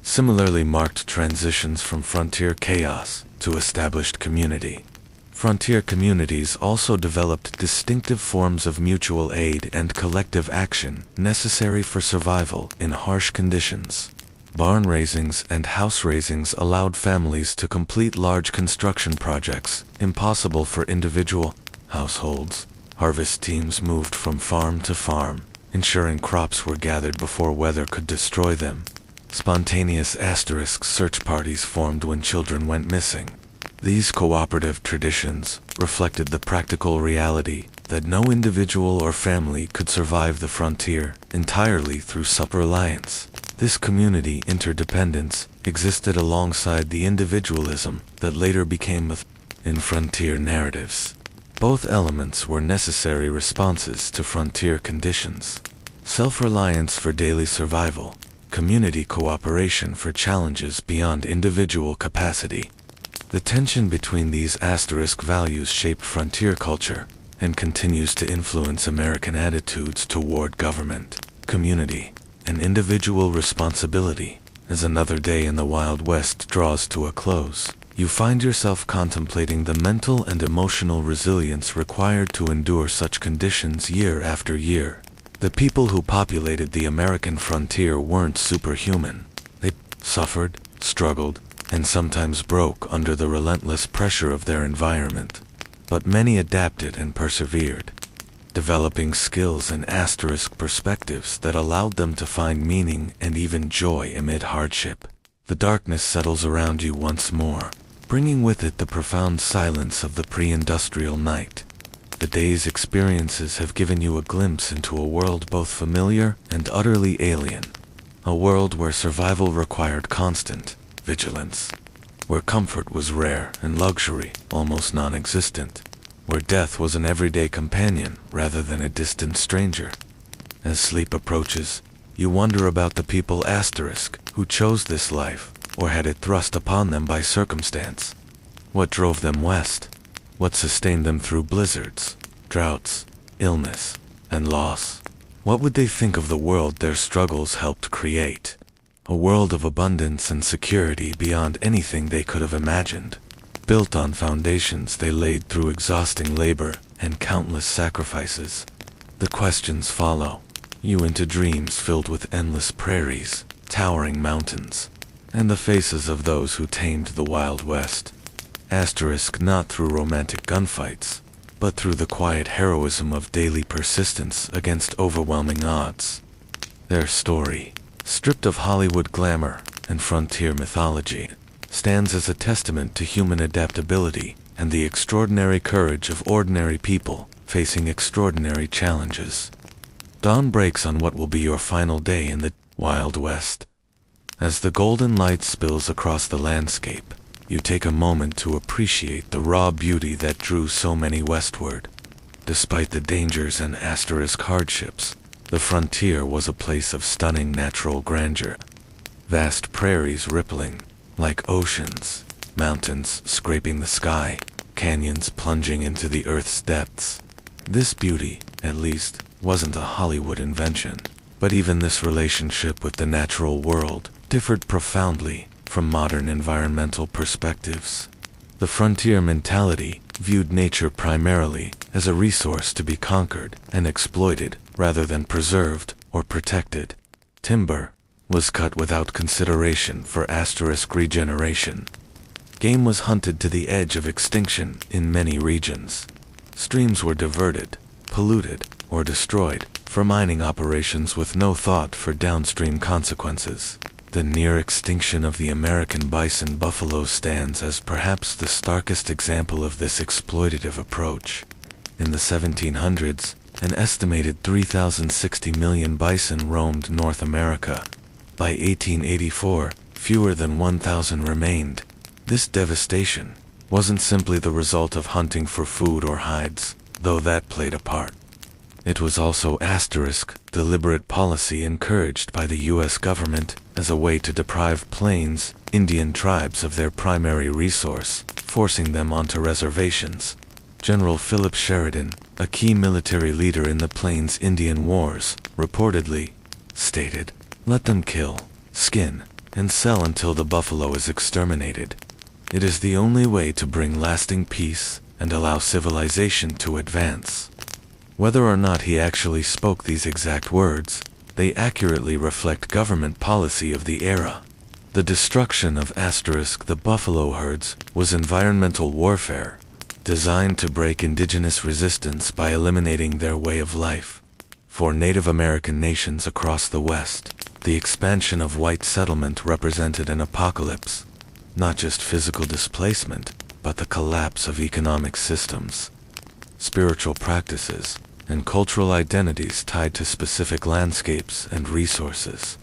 Speaker 3: similarly marked transitions from frontier chaos to established community. Frontier communities also developed distinctive forms of mutual aid and collective action necessary for survival in harsh conditions. Barn raisings and house raisings allowed families to complete large construction projects impossible for individual households. Harvest teams moved from farm to farm, ensuring crops were gathered before weather could destroy them. Spontaneous search parties formed when children went missing. These cooperative traditions reflected the practical reality that no individual or family could survive the frontier entirely through self-reliance. This community interdependence existed alongside the individualism that later became myth in frontier narratives. Both elements were necessary responses to frontier conditions. Self-reliance for daily survival, community cooperation for challenges beyond individual capacity. The tension between these values shaped frontier culture and continues to influence American attitudes toward government, community, and individual responsibility. As another day in the Wild West draws to a close, you find yourself contemplating the mental and emotional resilience required to endure such conditions year after year. The people who populated the American frontier weren't superhuman. They suffered, struggled, and sometimes broke under the relentless pressure of their environment. But many adapted and persevered, developing skills and perspectives that allowed them to find meaning and even joy amid hardship. The darkness settles around you once more, bringing with it the profound silence of the pre-industrial night. The day's experiences have given you a glimpse into a world both familiar and utterly alien. A world where survival required constant vigilance, where comfort was rare and luxury almost non-existent, where death was an everyday companion rather than a distant stranger. As sleep approaches, you wonder about the people who chose this life, or had it thrust upon them by circumstance. What drove them west? What sustained them through blizzards, droughts, illness, and loss? What would they think of the world their struggles helped create? A world of abundance and security beyond anything they could have imagined, built on foundations they laid through exhausting labor and countless sacrifices. The questions follow you into dreams filled with endless prairies, towering mountains, and the faces of those who tamed the Wild West. Not through romantic gunfights, but through the quiet heroism of daily persistence against overwhelming odds. Their story, stripped of Hollywood glamour and frontier mythology, stands as a testament to human adaptability and the extraordinary courage of ordinary people facing extraordinary challenges. Dawn breaks on what will be your final day in the Wild West. As the golden light spills across the landscape, you take a moment to appreciate the raw beauty that drew so many westward. Despite the dangers and hardships, the frontier was a place of stunning natural grandeur. Vast prairies rippling like oceans, mountains scraping the sky, canyons plunging into the earth's depths. This beauty, at least, wasn't a Hollywood invention, but even this relationship with the natural world differed profoundly from modern environmental perspectives. The frontier mentality viewed nature primarily as a resource to be conquered and exploited rather than preserved or protected. Timber was cut without consideration for regeneration. Game was hunted to the edge of extinction in many regions. Streams were diverted, polluted, or destroyed for mining operations with no thought for downstream consequences. The near extinction of the American bison buffalo stands as perhaps the starkest example of this exploitative approach. In the 1700s, an estimated 3,060 million bison roamed North America. By 1884, fewer than 1,000 remained. This devastation wasn't simply the result of hunting for food or hides, though that played a part. It was also deliberate policy encouraged by the U.S. government as a way to deprive Plains Indian tribes of their primary resource, forcing them onto reservations. General Philip Sheridan, a key military leader in the Plains Indian Wars, reportedly stated, "Let them kill, skin, and sell until the buffalo is exterminated. It is the only way to bring lasting peace and allow civilization to advance." Whether or not he actually spoke these exact words, they accurately reflect government policy of the era. The destruction of the buffalo herds was environmental warfare, designed to break indigenous resistance by eliminating their way of life. For Native American nations across the West, the expansion of white settlement represented an apocalypse, not just physical displacement, but the collapse of economic systems, spiritual practices, and cultural identities tied to specific landscapes and resources.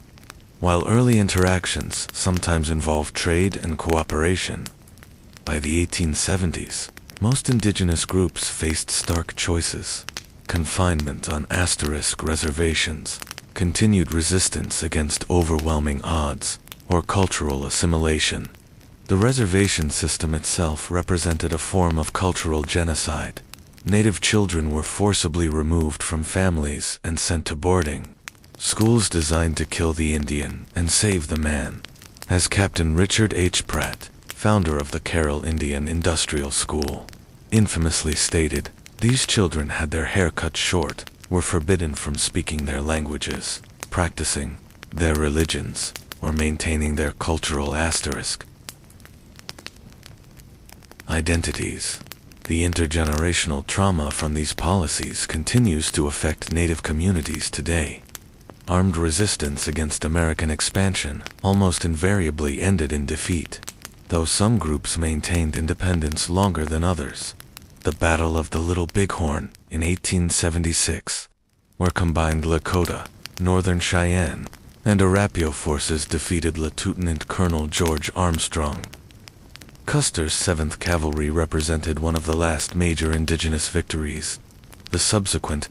Speaker 3: While early interactions sometimes involved trade and cooperation, by the 1870s, most indigenous groups faced stark choices: confinement on reservations, continued resistance against overwhelming odds, or cultural assimilation. The reservation system itself represented a form of cultural genocide. Native children were forcibly removed from families and sent to boarding schools designed to kill the Indian and save the man. As Captain Richard H. Pratt, founder of the Carroll Indian Industrial School, infamously stated, these children had their hair cut short, were forbidden from speaking their languages, practicing their religions, or maintaining their cultural identities. The intergenerational trauma from these policies continues to affect Native communities today. Armed resistance against American expansion almost invariably ended in defeat, though some groups maintained independence longer than others. The Battle of the Little Bighorn in 1876, where combined Lakota, Northern Cheyenne, and Arapaho forces defeated Lieutenant Colonel George Armstrong. Custer's 7th Cavalry represented one of the last major indigenous victories. The subsequent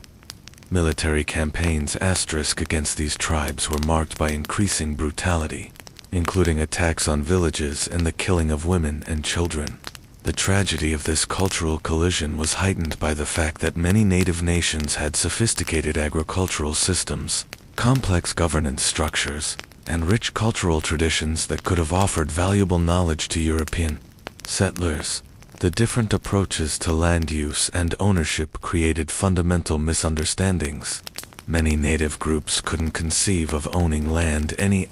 Speaker 3: military campaigns against these tribes were marked by increasing brutality, including attacks on villages and the killing of women and children. The tragedy of this cultural collision was heightened by the fact that many Native nations had sophisticated agricultural systems, complex governance structures, and rich cultural traditions that could have offered valuable knowledge to European settlers. The different approaches to land use and ownership created fundamental misunderstandings. Many Native groups couldn't conceive of owning land any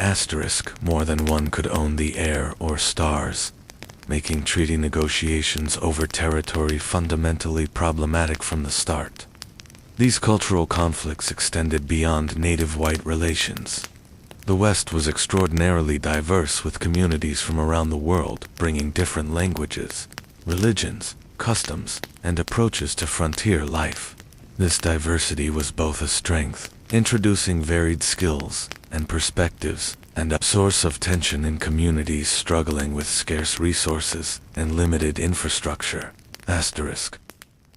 Speaker 3: more than one could own the air or stars, making treaty negotiations over territory fundamentally problematic from the start. These cultural conflicts extended beyond Native-white relations. The West was extraordinarily diverse, with communities from around the world bringing different languages, religions, customs, and approaches to frontier life. This diversity was both a strength, introducing varied skills and perspectives, and a source of tension in communities struggling with scarce resources and limited infrastructure.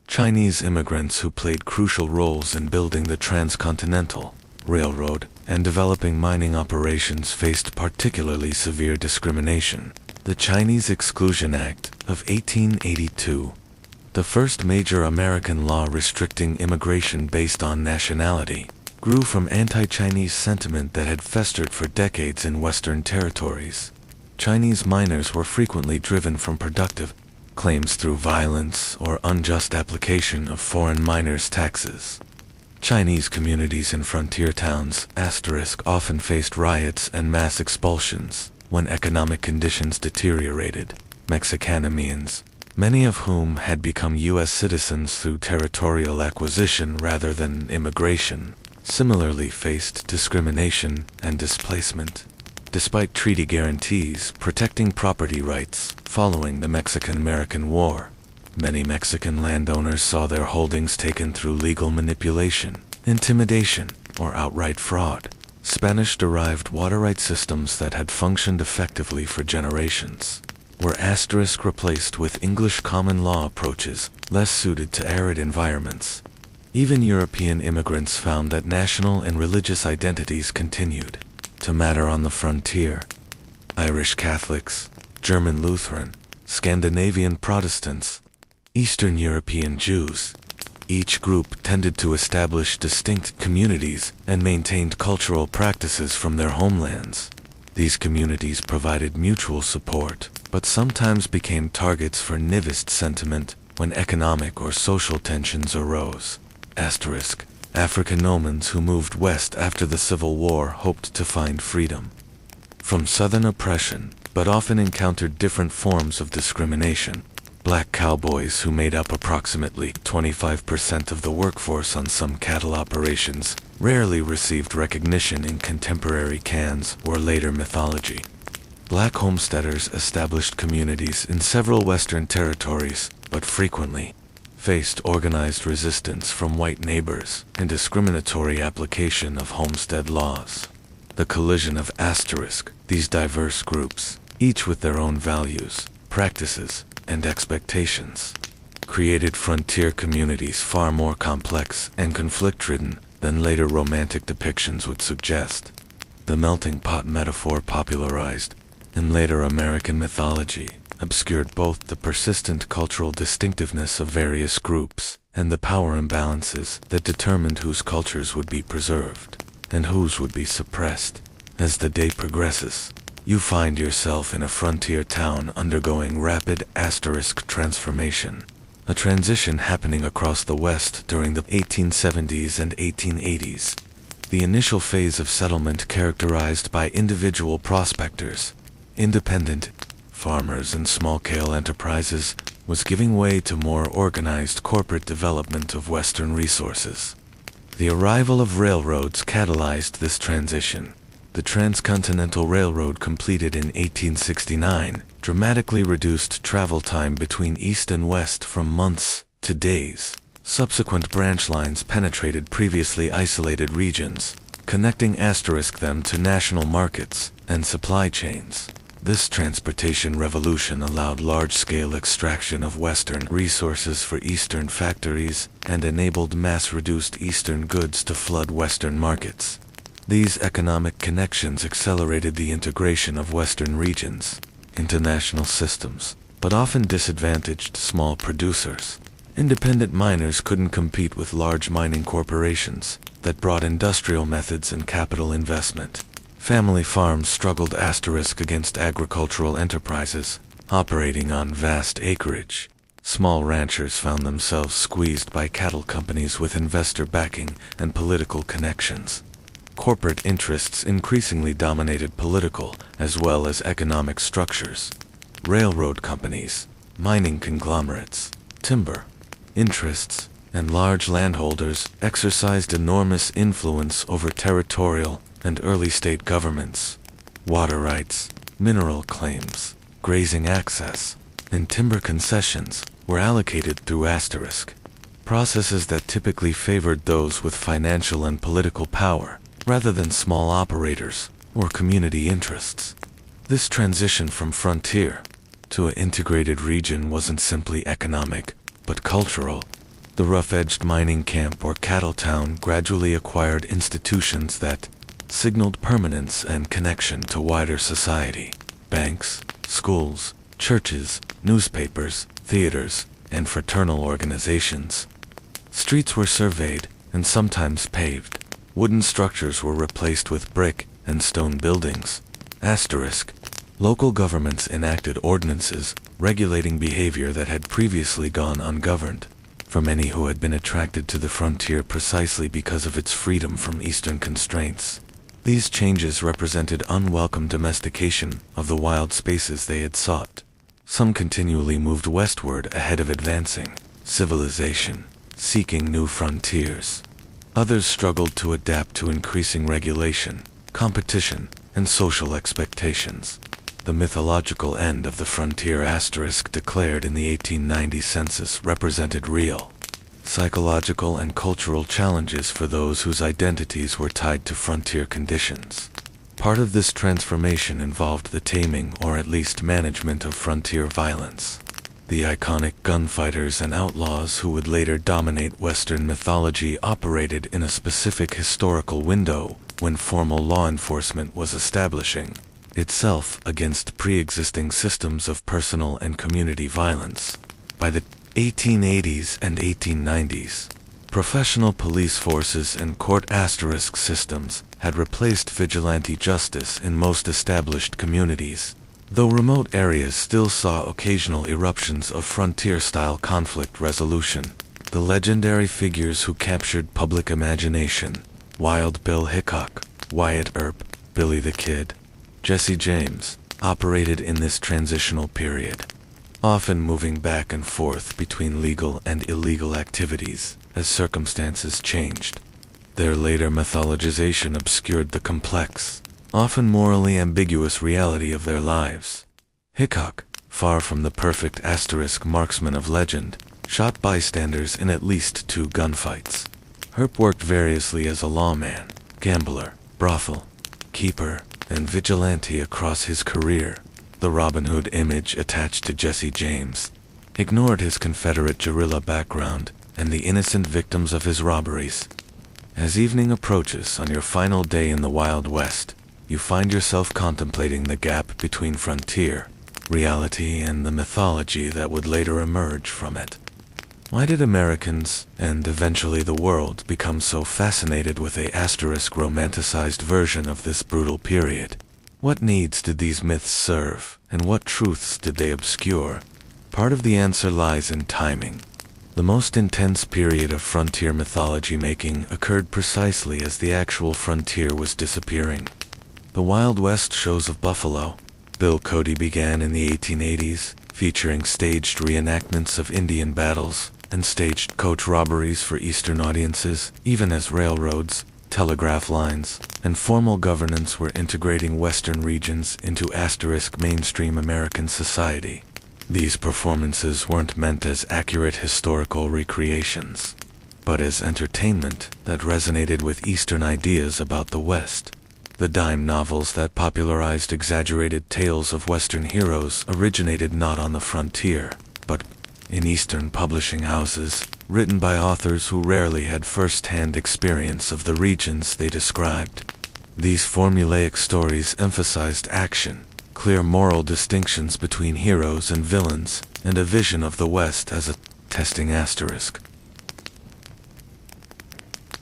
Speaker 3: Chinese immigrants who played crucial roles in building the transcontinental railroad and developing mining operations faced particularly severe discrimination. The Chinese Exclusion Act of 1882, the first major American law restricting immigration based on nationality, grew from anti-Chinese sentiment that had festered for decades in Western territories. Chinese miners were frequently driven from productive claims through violence or unjust application of foreign miners' taxes. Chinese communities in frontier towns often faced riots and mass expulsions when economic conditions deteriorated. Mexicanamians, many of whom had become U.S. citizens through territorial acquisition rather than immigration, similarly faced discrimination and displacement. Despite treaty guarantees protecting property rights following the Mexican-American War, many Mexican landowners saw their holdings taken through legal manipulation, intimidation, or outright fraud. Spanish-derived water right systems that had functioned effectively for generations were asterisk replaced with English common law approaches less suited to arid environments. Even European immigrants found that national and religious identities continued to matter on the frontier. Irish Catholics, German Lutheran, Scandinavian Protestants, Eastern European Jews. Each group tended to establish distinct communities and maintained cultural practices from their homelands. These communities provided mutual support, but sometimes became targets for nivist sentiment when economic or social tensions arose. Asterisk. African nomads who moved west after the Civil War hoped to find freedom from Southern oppression, but often encountered different forms of discrimination. Black cowboys, who made up approximately 25% of the workforce on some cattle operations, rarely received recognition in contemporary cans or later mythology. Black homesteaders established communities in several Western territories, but frequently faced organized resistance from white neighbors and discriminatory application of homestead laws. The collision of asterisk, these diverse groups, each with their own values, practices, and expectations, created frontier communities far more complex and conflict-ridden than later romantic depictions would suggest. The melting pot metaphor popularized in later American mythology obscured both the persistent cultural distinctiveness of various groups and the power imbalances that determined whose cultures would be preserved and whose would be suppressed. As the day progresses, you find yourself in a frontier town undergoing rapid asterisk transformation, a transition happening across the West during the 1870s and 1880s. The initial phase of settlement characterized by individual prospectors, independent farmers and small-scale enterprises, was giving way to more organized corporate development of Western resources. The arrival of railroads catalyzed this transition. The Transcontinental Railroad, completed in 1869, dramatically reduced travel time between East and West from months to days. Subsequent branch lines penetrated previously isolated regions, connecting asterisk them to national markets and supply chains. This transportation revolution allowed large-scale extraction of Western resources for Eastern factories and enabled mass-reduced Eastern goods to flood Western markets. These economic connections accelerated the integration of Western regions into national systems, but often disadvantaged small producers. Independent miners couldn't compete with large mining corporations that brought industrial methods and capital investment. Family farms struggled asterisk against agricultural enterprises operating on vast acreage. Small ranchers found themselves squeezed by cattle companies with investor backing and political connections. Corporate interests increasingly dominated political as well as economic structures. Railroad companies, mining conglomerates, timber interests, and large landholders exercised enormous influence over territorial and early state governments. Water rights, mineral claims, grazing access, and timber concessions were allocated through asterisk, processes that typically favored those with financial and political power, rather than small operators or community interests. This transition from frontier to an integrated region wasn't simply economic, but cultural. The rough-edged mining camp or cattle town gradually acquired institutions that signaled permanence and connection to wider society. Banks, schools, churches, newspapers, theaters, and fraternal organizations. Streets were surveyed and sometimes paved. Wooden structures were replaced with brick and stone buildings. Asterisk. Local governments enacted ordinances regulating behavior that had previously gone ungoverned. For many who had been attracted to the frontier precisely because of its freedom from Eastern constraints, these changes represented unwelcome domestication of the wild spaces they had sought. Some continually moved westward ahead of advancing civilization, seeking new frontiers. Others struggled to adapt to increasing regulation, competition, and social expectations. The mythological end of the frontier asterisk declared in the 1890 census represented real psychological and cultural challenges for those whose identities were tied to frontier conditions. Part of this transformation involved the taming or at least management of frontier violence. The iconic gunfighters and outlaws who would later dominate Western mythology operated in a specific historical window when formal law enforcement was establishing itself against pre-existing systems of personal and community violence. By the 1880s and 1890s, professional police forces and court asterisk systems had replaced vigilante justice in most established communities, though remote areas still saw occasional eruptions of frontier-style conflict resolution. The legendary figures who captured public imagination, Wild Bill Hickok, Wyatt Earp, Billy the Kid, Jesse James, operated in this transitional period, often moving back and forth between legal and illegal activities as circumstances changed. Their later mythologization obscured the complex, often morally ambiguous reality of their lives. Hickok, far from the perfect asterisk marksman of legend, shot bystanders in at least 2 gunfights. Earp worked variously as a lawman, gambler, brothel keeper, and vigilante across his career. The Robin Hood image attached to Jesse James ignored his Confederate guerrilla background and the innocent victims of his robberies. As evening approaches on your final day in the Wild West, you find yourself contemplating the gap between frontier reality and the mythology that would later emerge from it. Why did Americans, and eventually the world, become so fascinated with a asterisk romanticized version of this brutal period? What needs did these myths serve, and what truths did they obscure? Part of the answer lies in timing. The most intense period of frontier mythology making occurred precisely as the actual frontier was disappearing. The Wild West shows of Buffalo, Bill Cody began in the 1880s, featuring staged reenactments of Indian battles and staged coach robberies for Eastern audiences, even as railroads, telegraph lines, and formal governance were integrating Western regions into asterisk mainstream American society. These performances weren't meant as accurate historical recreations, but as entertainment that resonated with Eastern ideas about the West. The dime novels that popularized exaggerated tales of Western heroes originated not on the frontier, but in Eastern publishing houses, written by authors who rarely had first-hand experience of the regions they described. These formulaic stories emphasized action, clear moral distinctions between heroes and villains, and a vision of the West as a testing asterisk.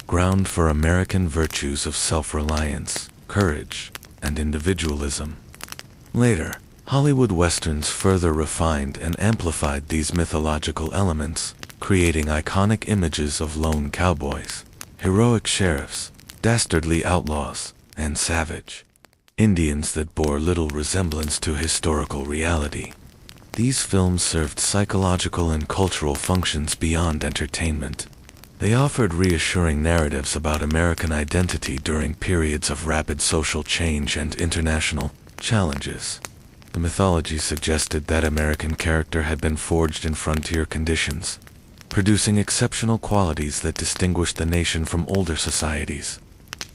Speaker 3: Ground for American virtues of self-reliance, courage, and individualism. Later, Hollywood Westerns further refined and amplified these mythological elements, creating iconic images of lone cowboys, heroic sheriffs, dastardly outlaws, and savage Indians that bore little resemblance to historical reality. These films served psychological and cultural functions beyond entertainment. They offered reassuring narratives about American identity during periods of rapid social change and international challenges. The mythology suggested that American character had been forged in frontier conditions, producing exceptional qualities that distinguished the nation from older societies.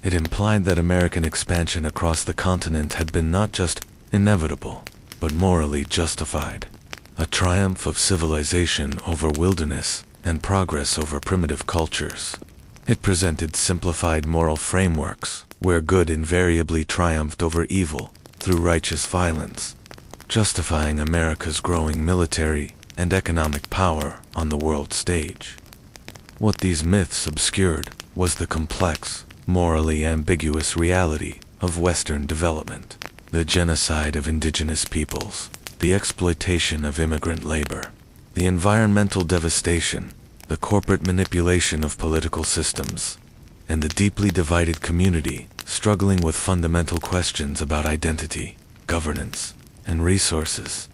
Speaker 3: It implied that American expansion across the continent had been not just inevitable, but morally justified. A triumph of civilization over wilderness and progress over primitive cultures. It presented simplified moral frameworks, where good invariably triumphed over evil through righteous violence, justifying America's growing military and economic power on the world stage. What these myths obscured was the complex, morally ambiguous reality of Western development, the genocide of indigenous peoples, the exploitation of immigrant labor, the environmental devastation, the corporate manipulation of political systems, and the deeply divided community struggling with fundamental questions about identity, governance, and resources.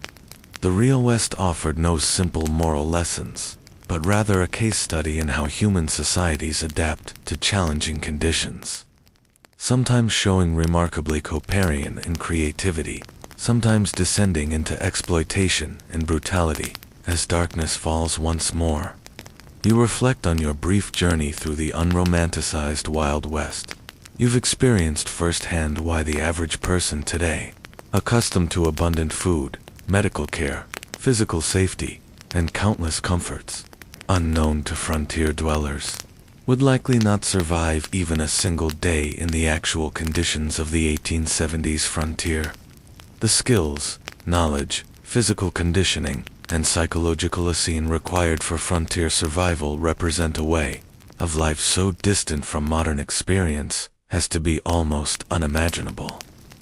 Speaker 3: The real West offered no simple moral lessons, but rather a case study in how human societies adapt to challenging conditions. Sometimes showing remarkably Cooperian in creativity, sometimes descending into exploitation and brutality, as darkness falls once more. You reflect on your brief journey through the unromanticized Wild West. You've experienced firsthand why the average person today, accustomed to abundant food, medical care, physical safety, and countless comforts, unknown to frontier dwellers, would likely not survive even a single day in the actual conditions of the 1870s frontier. The skills, knowledge, physical conditioning, and psychological ascent required for frontier survival represent a way of life so distant from modern experience as to be almost unimaginable.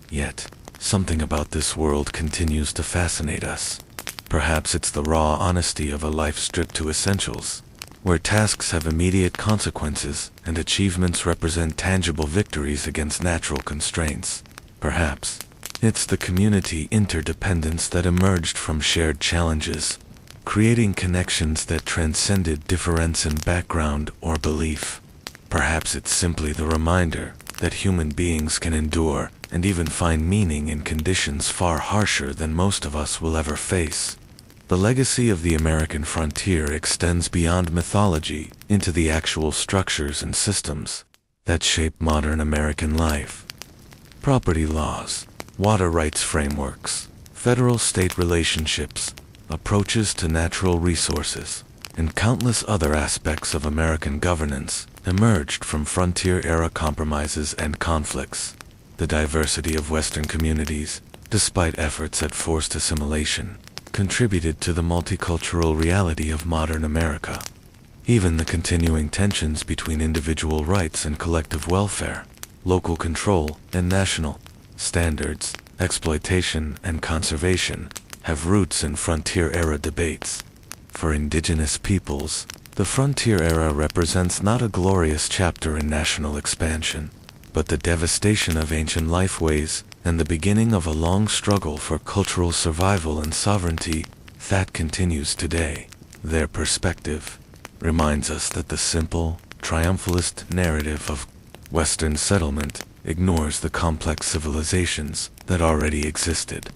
Speaker 3: Yet, something about this world continues to fascinate us. Perhaps it's the raw honesty of a life stripped to essentials, where tasks have immediate consequences and achievements represent tangible victories against natural constraints. Perhaps it's the community interdependence that emerged from shared challenges, creating connections that transcended difference in background or belief. Perhaps it's simply the reminder that human beings can endure and even find meaning in conditions far harsher than most of us will ever face. The legacy of the American frontier extends beyond mythology into the actual structures and systems that shape modern American life. Property laws, water rights frameworks, federal-state relationships, approaches to natural resources, and countless other aspects of American governance emerged from frontier-era compromises and conflicts. The diversity of Western communities, despite efforts at forced assimilation, contributed to the multicultural reality of modern America. Even the continuing tensions between individual rights and collective welfare, local control and national standards, exploitation and conservation, have roots in frontier-era debates. For indigenous peoples, the frontier era represents not a glorious chapter in national expansion, but the devastation of ancient lifeways and the beginning of a long struggle for cultural survival and sovereignty that continues today. Their perspective reminds us that the simple, triumphalist narrative of Western settlement ignores the complex civilizations that already existed,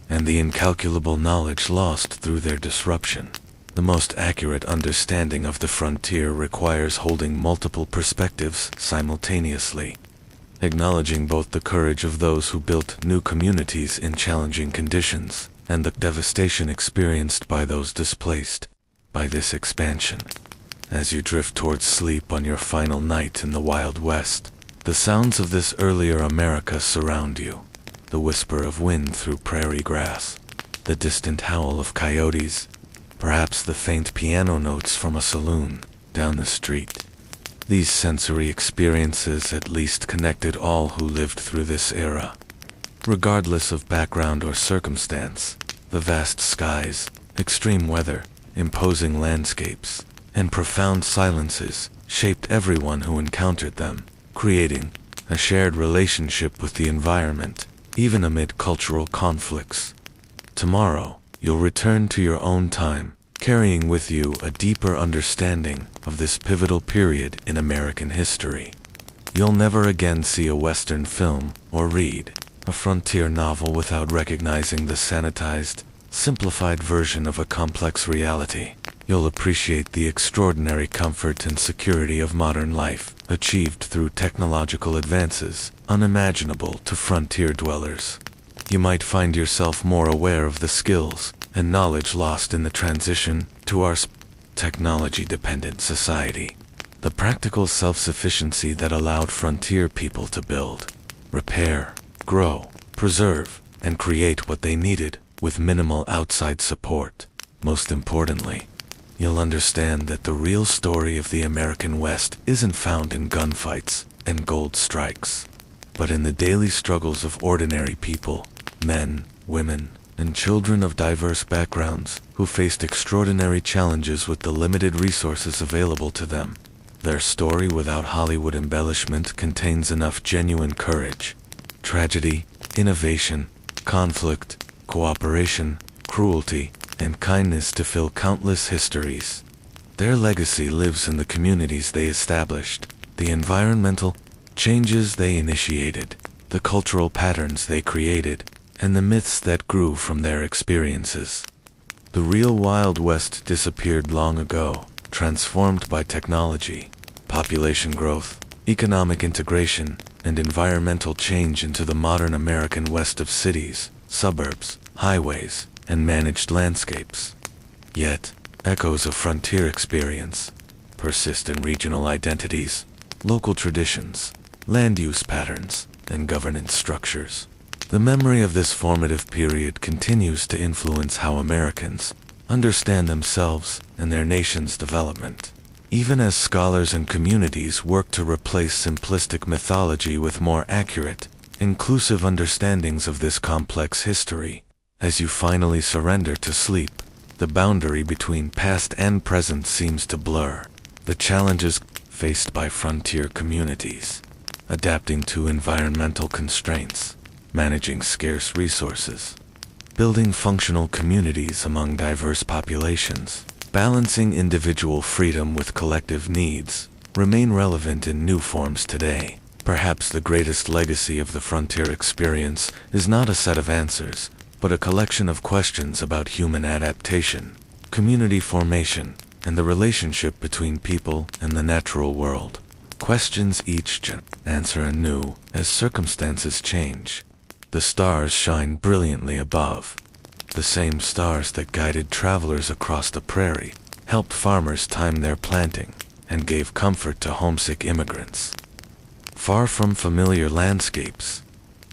Speaker 3: and the incalculable knowledge lost through their disruption. The most accurate understanding of the frontier requires holding multiple perspectives simultaneously, acknowledging both the courage of those who built new communities in challenging conditions and the devastation experienced by those displaced by this expansion. As you drift towards sleep on your final night in the Wild West, the sounds of this earlier America surround you. The whisper of wind through prairie grass, the distant howl of coyotes, perhaps the faint piano notes from a saloon down the street. These sensory experiences at least connected all who lived through this era. Regardless of background or circumstance, the vast skies, extreme weather, imposing landscapes, and profound silences shaped everyone who encountered them, creating a shared relationship with the environment, even amid cultural conflicts. Tomorrow, you'll return to your own time, carrying with you a deeper understanding of this pivotal period in American history. You'll never again see a Western film or read a frontier novel without recognizing the sanitized, simplified version of a complex reality. You'll appreciate the extraordinary comfort and security of modern life, achieved through technological advances unimaginable to frontier dwellers. You might find yourself more aware of the skills and knowledge lost in the transition to our technology-dependent society. The practical self-sufficiency that allowed frontier people to build, repair, grow, preserve, and create what they needed with minimal outside support. Most importantly, you'll understand that the real story of the American West isn't found in gunfights and gold strikes, but in the daily struggles of ordinary people, men, women, and children of diverse backgrounds who faced extraordinary challenges with the limited resources available to them. Their story without Hollywood embellishment contains enough genuine courage, tragedy, innovation, conflict, cooperation, cruelty, and kindness to fill countless histories. Their legacy lives in the communities they established, the environmental changes they initiated, the cultural patterns they created, and the myths that grew from their experiences. The real Wild West disappeared long ago, transformed by technology, population growth, economic integration, and environmental change into the modern American West of cities, suburbs, highways, and managed landscapes. Yet, echoes of frontier experience persist in regional identities, local traditions, land use patterns, and governance structures. The memory of this formative period continues to influence how Americans understand themselves and their nation's development. Even as scholars and communities work to replace simplistic mythology with more accurate, inclusive understandings of this complex history, as you finally surrender to sleep, the boundary between past and present seems to blur. The challenges faced by frontier communities, adapting to environmental constraints, managing scarce resources, building functional communities among diverse populations, balancing individual freedom with collective needs, remain relevant in new forms today. Perhaps the greatest legacy of the frontier experience is not a set of answers, but a collection of questions about human adaptation, community formation, and the relationship between people and the natural world. Questions each answer anew as circumstances change. The stars shine brilliantly above. The same stars that guided travelers across the prairie, helped farmers time their planting, and gave comfort to homesick immigrants. Far from familiar landscapes,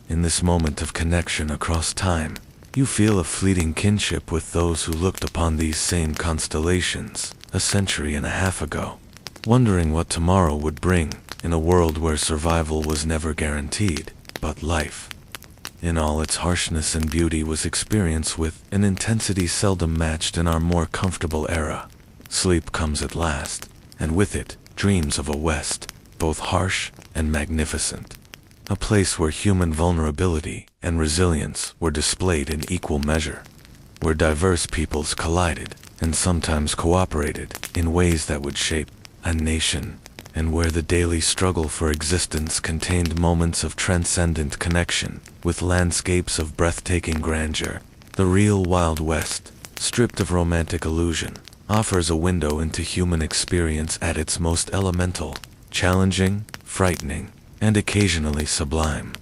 Speaker 3: in this moment of connection across time, you feel a fleeting kinship with those who looked upon these same constellations a century and a half ago, wondering what tomorrow would bring in a world where survival was never guaranteed, but life, in all its harshness and beauty, was experienced with an intensity seldom matched in our more comfortable era. Sleep comes at last, and with it, dreams of a West, both harsh and magnificent. A place where human vulnerability and resilience were displayed in equal measure, where diverse peoples collided and sometimes cooperated in ways that would shape a nation, and where the daily struggle for existence contained moments of transcendent connection with landscapes of breathtaking grandeur. The real Wild West, stripped of romantic illusion, offers a window into human experience at its most elemental, challenging, frightening, and occasionally sublime.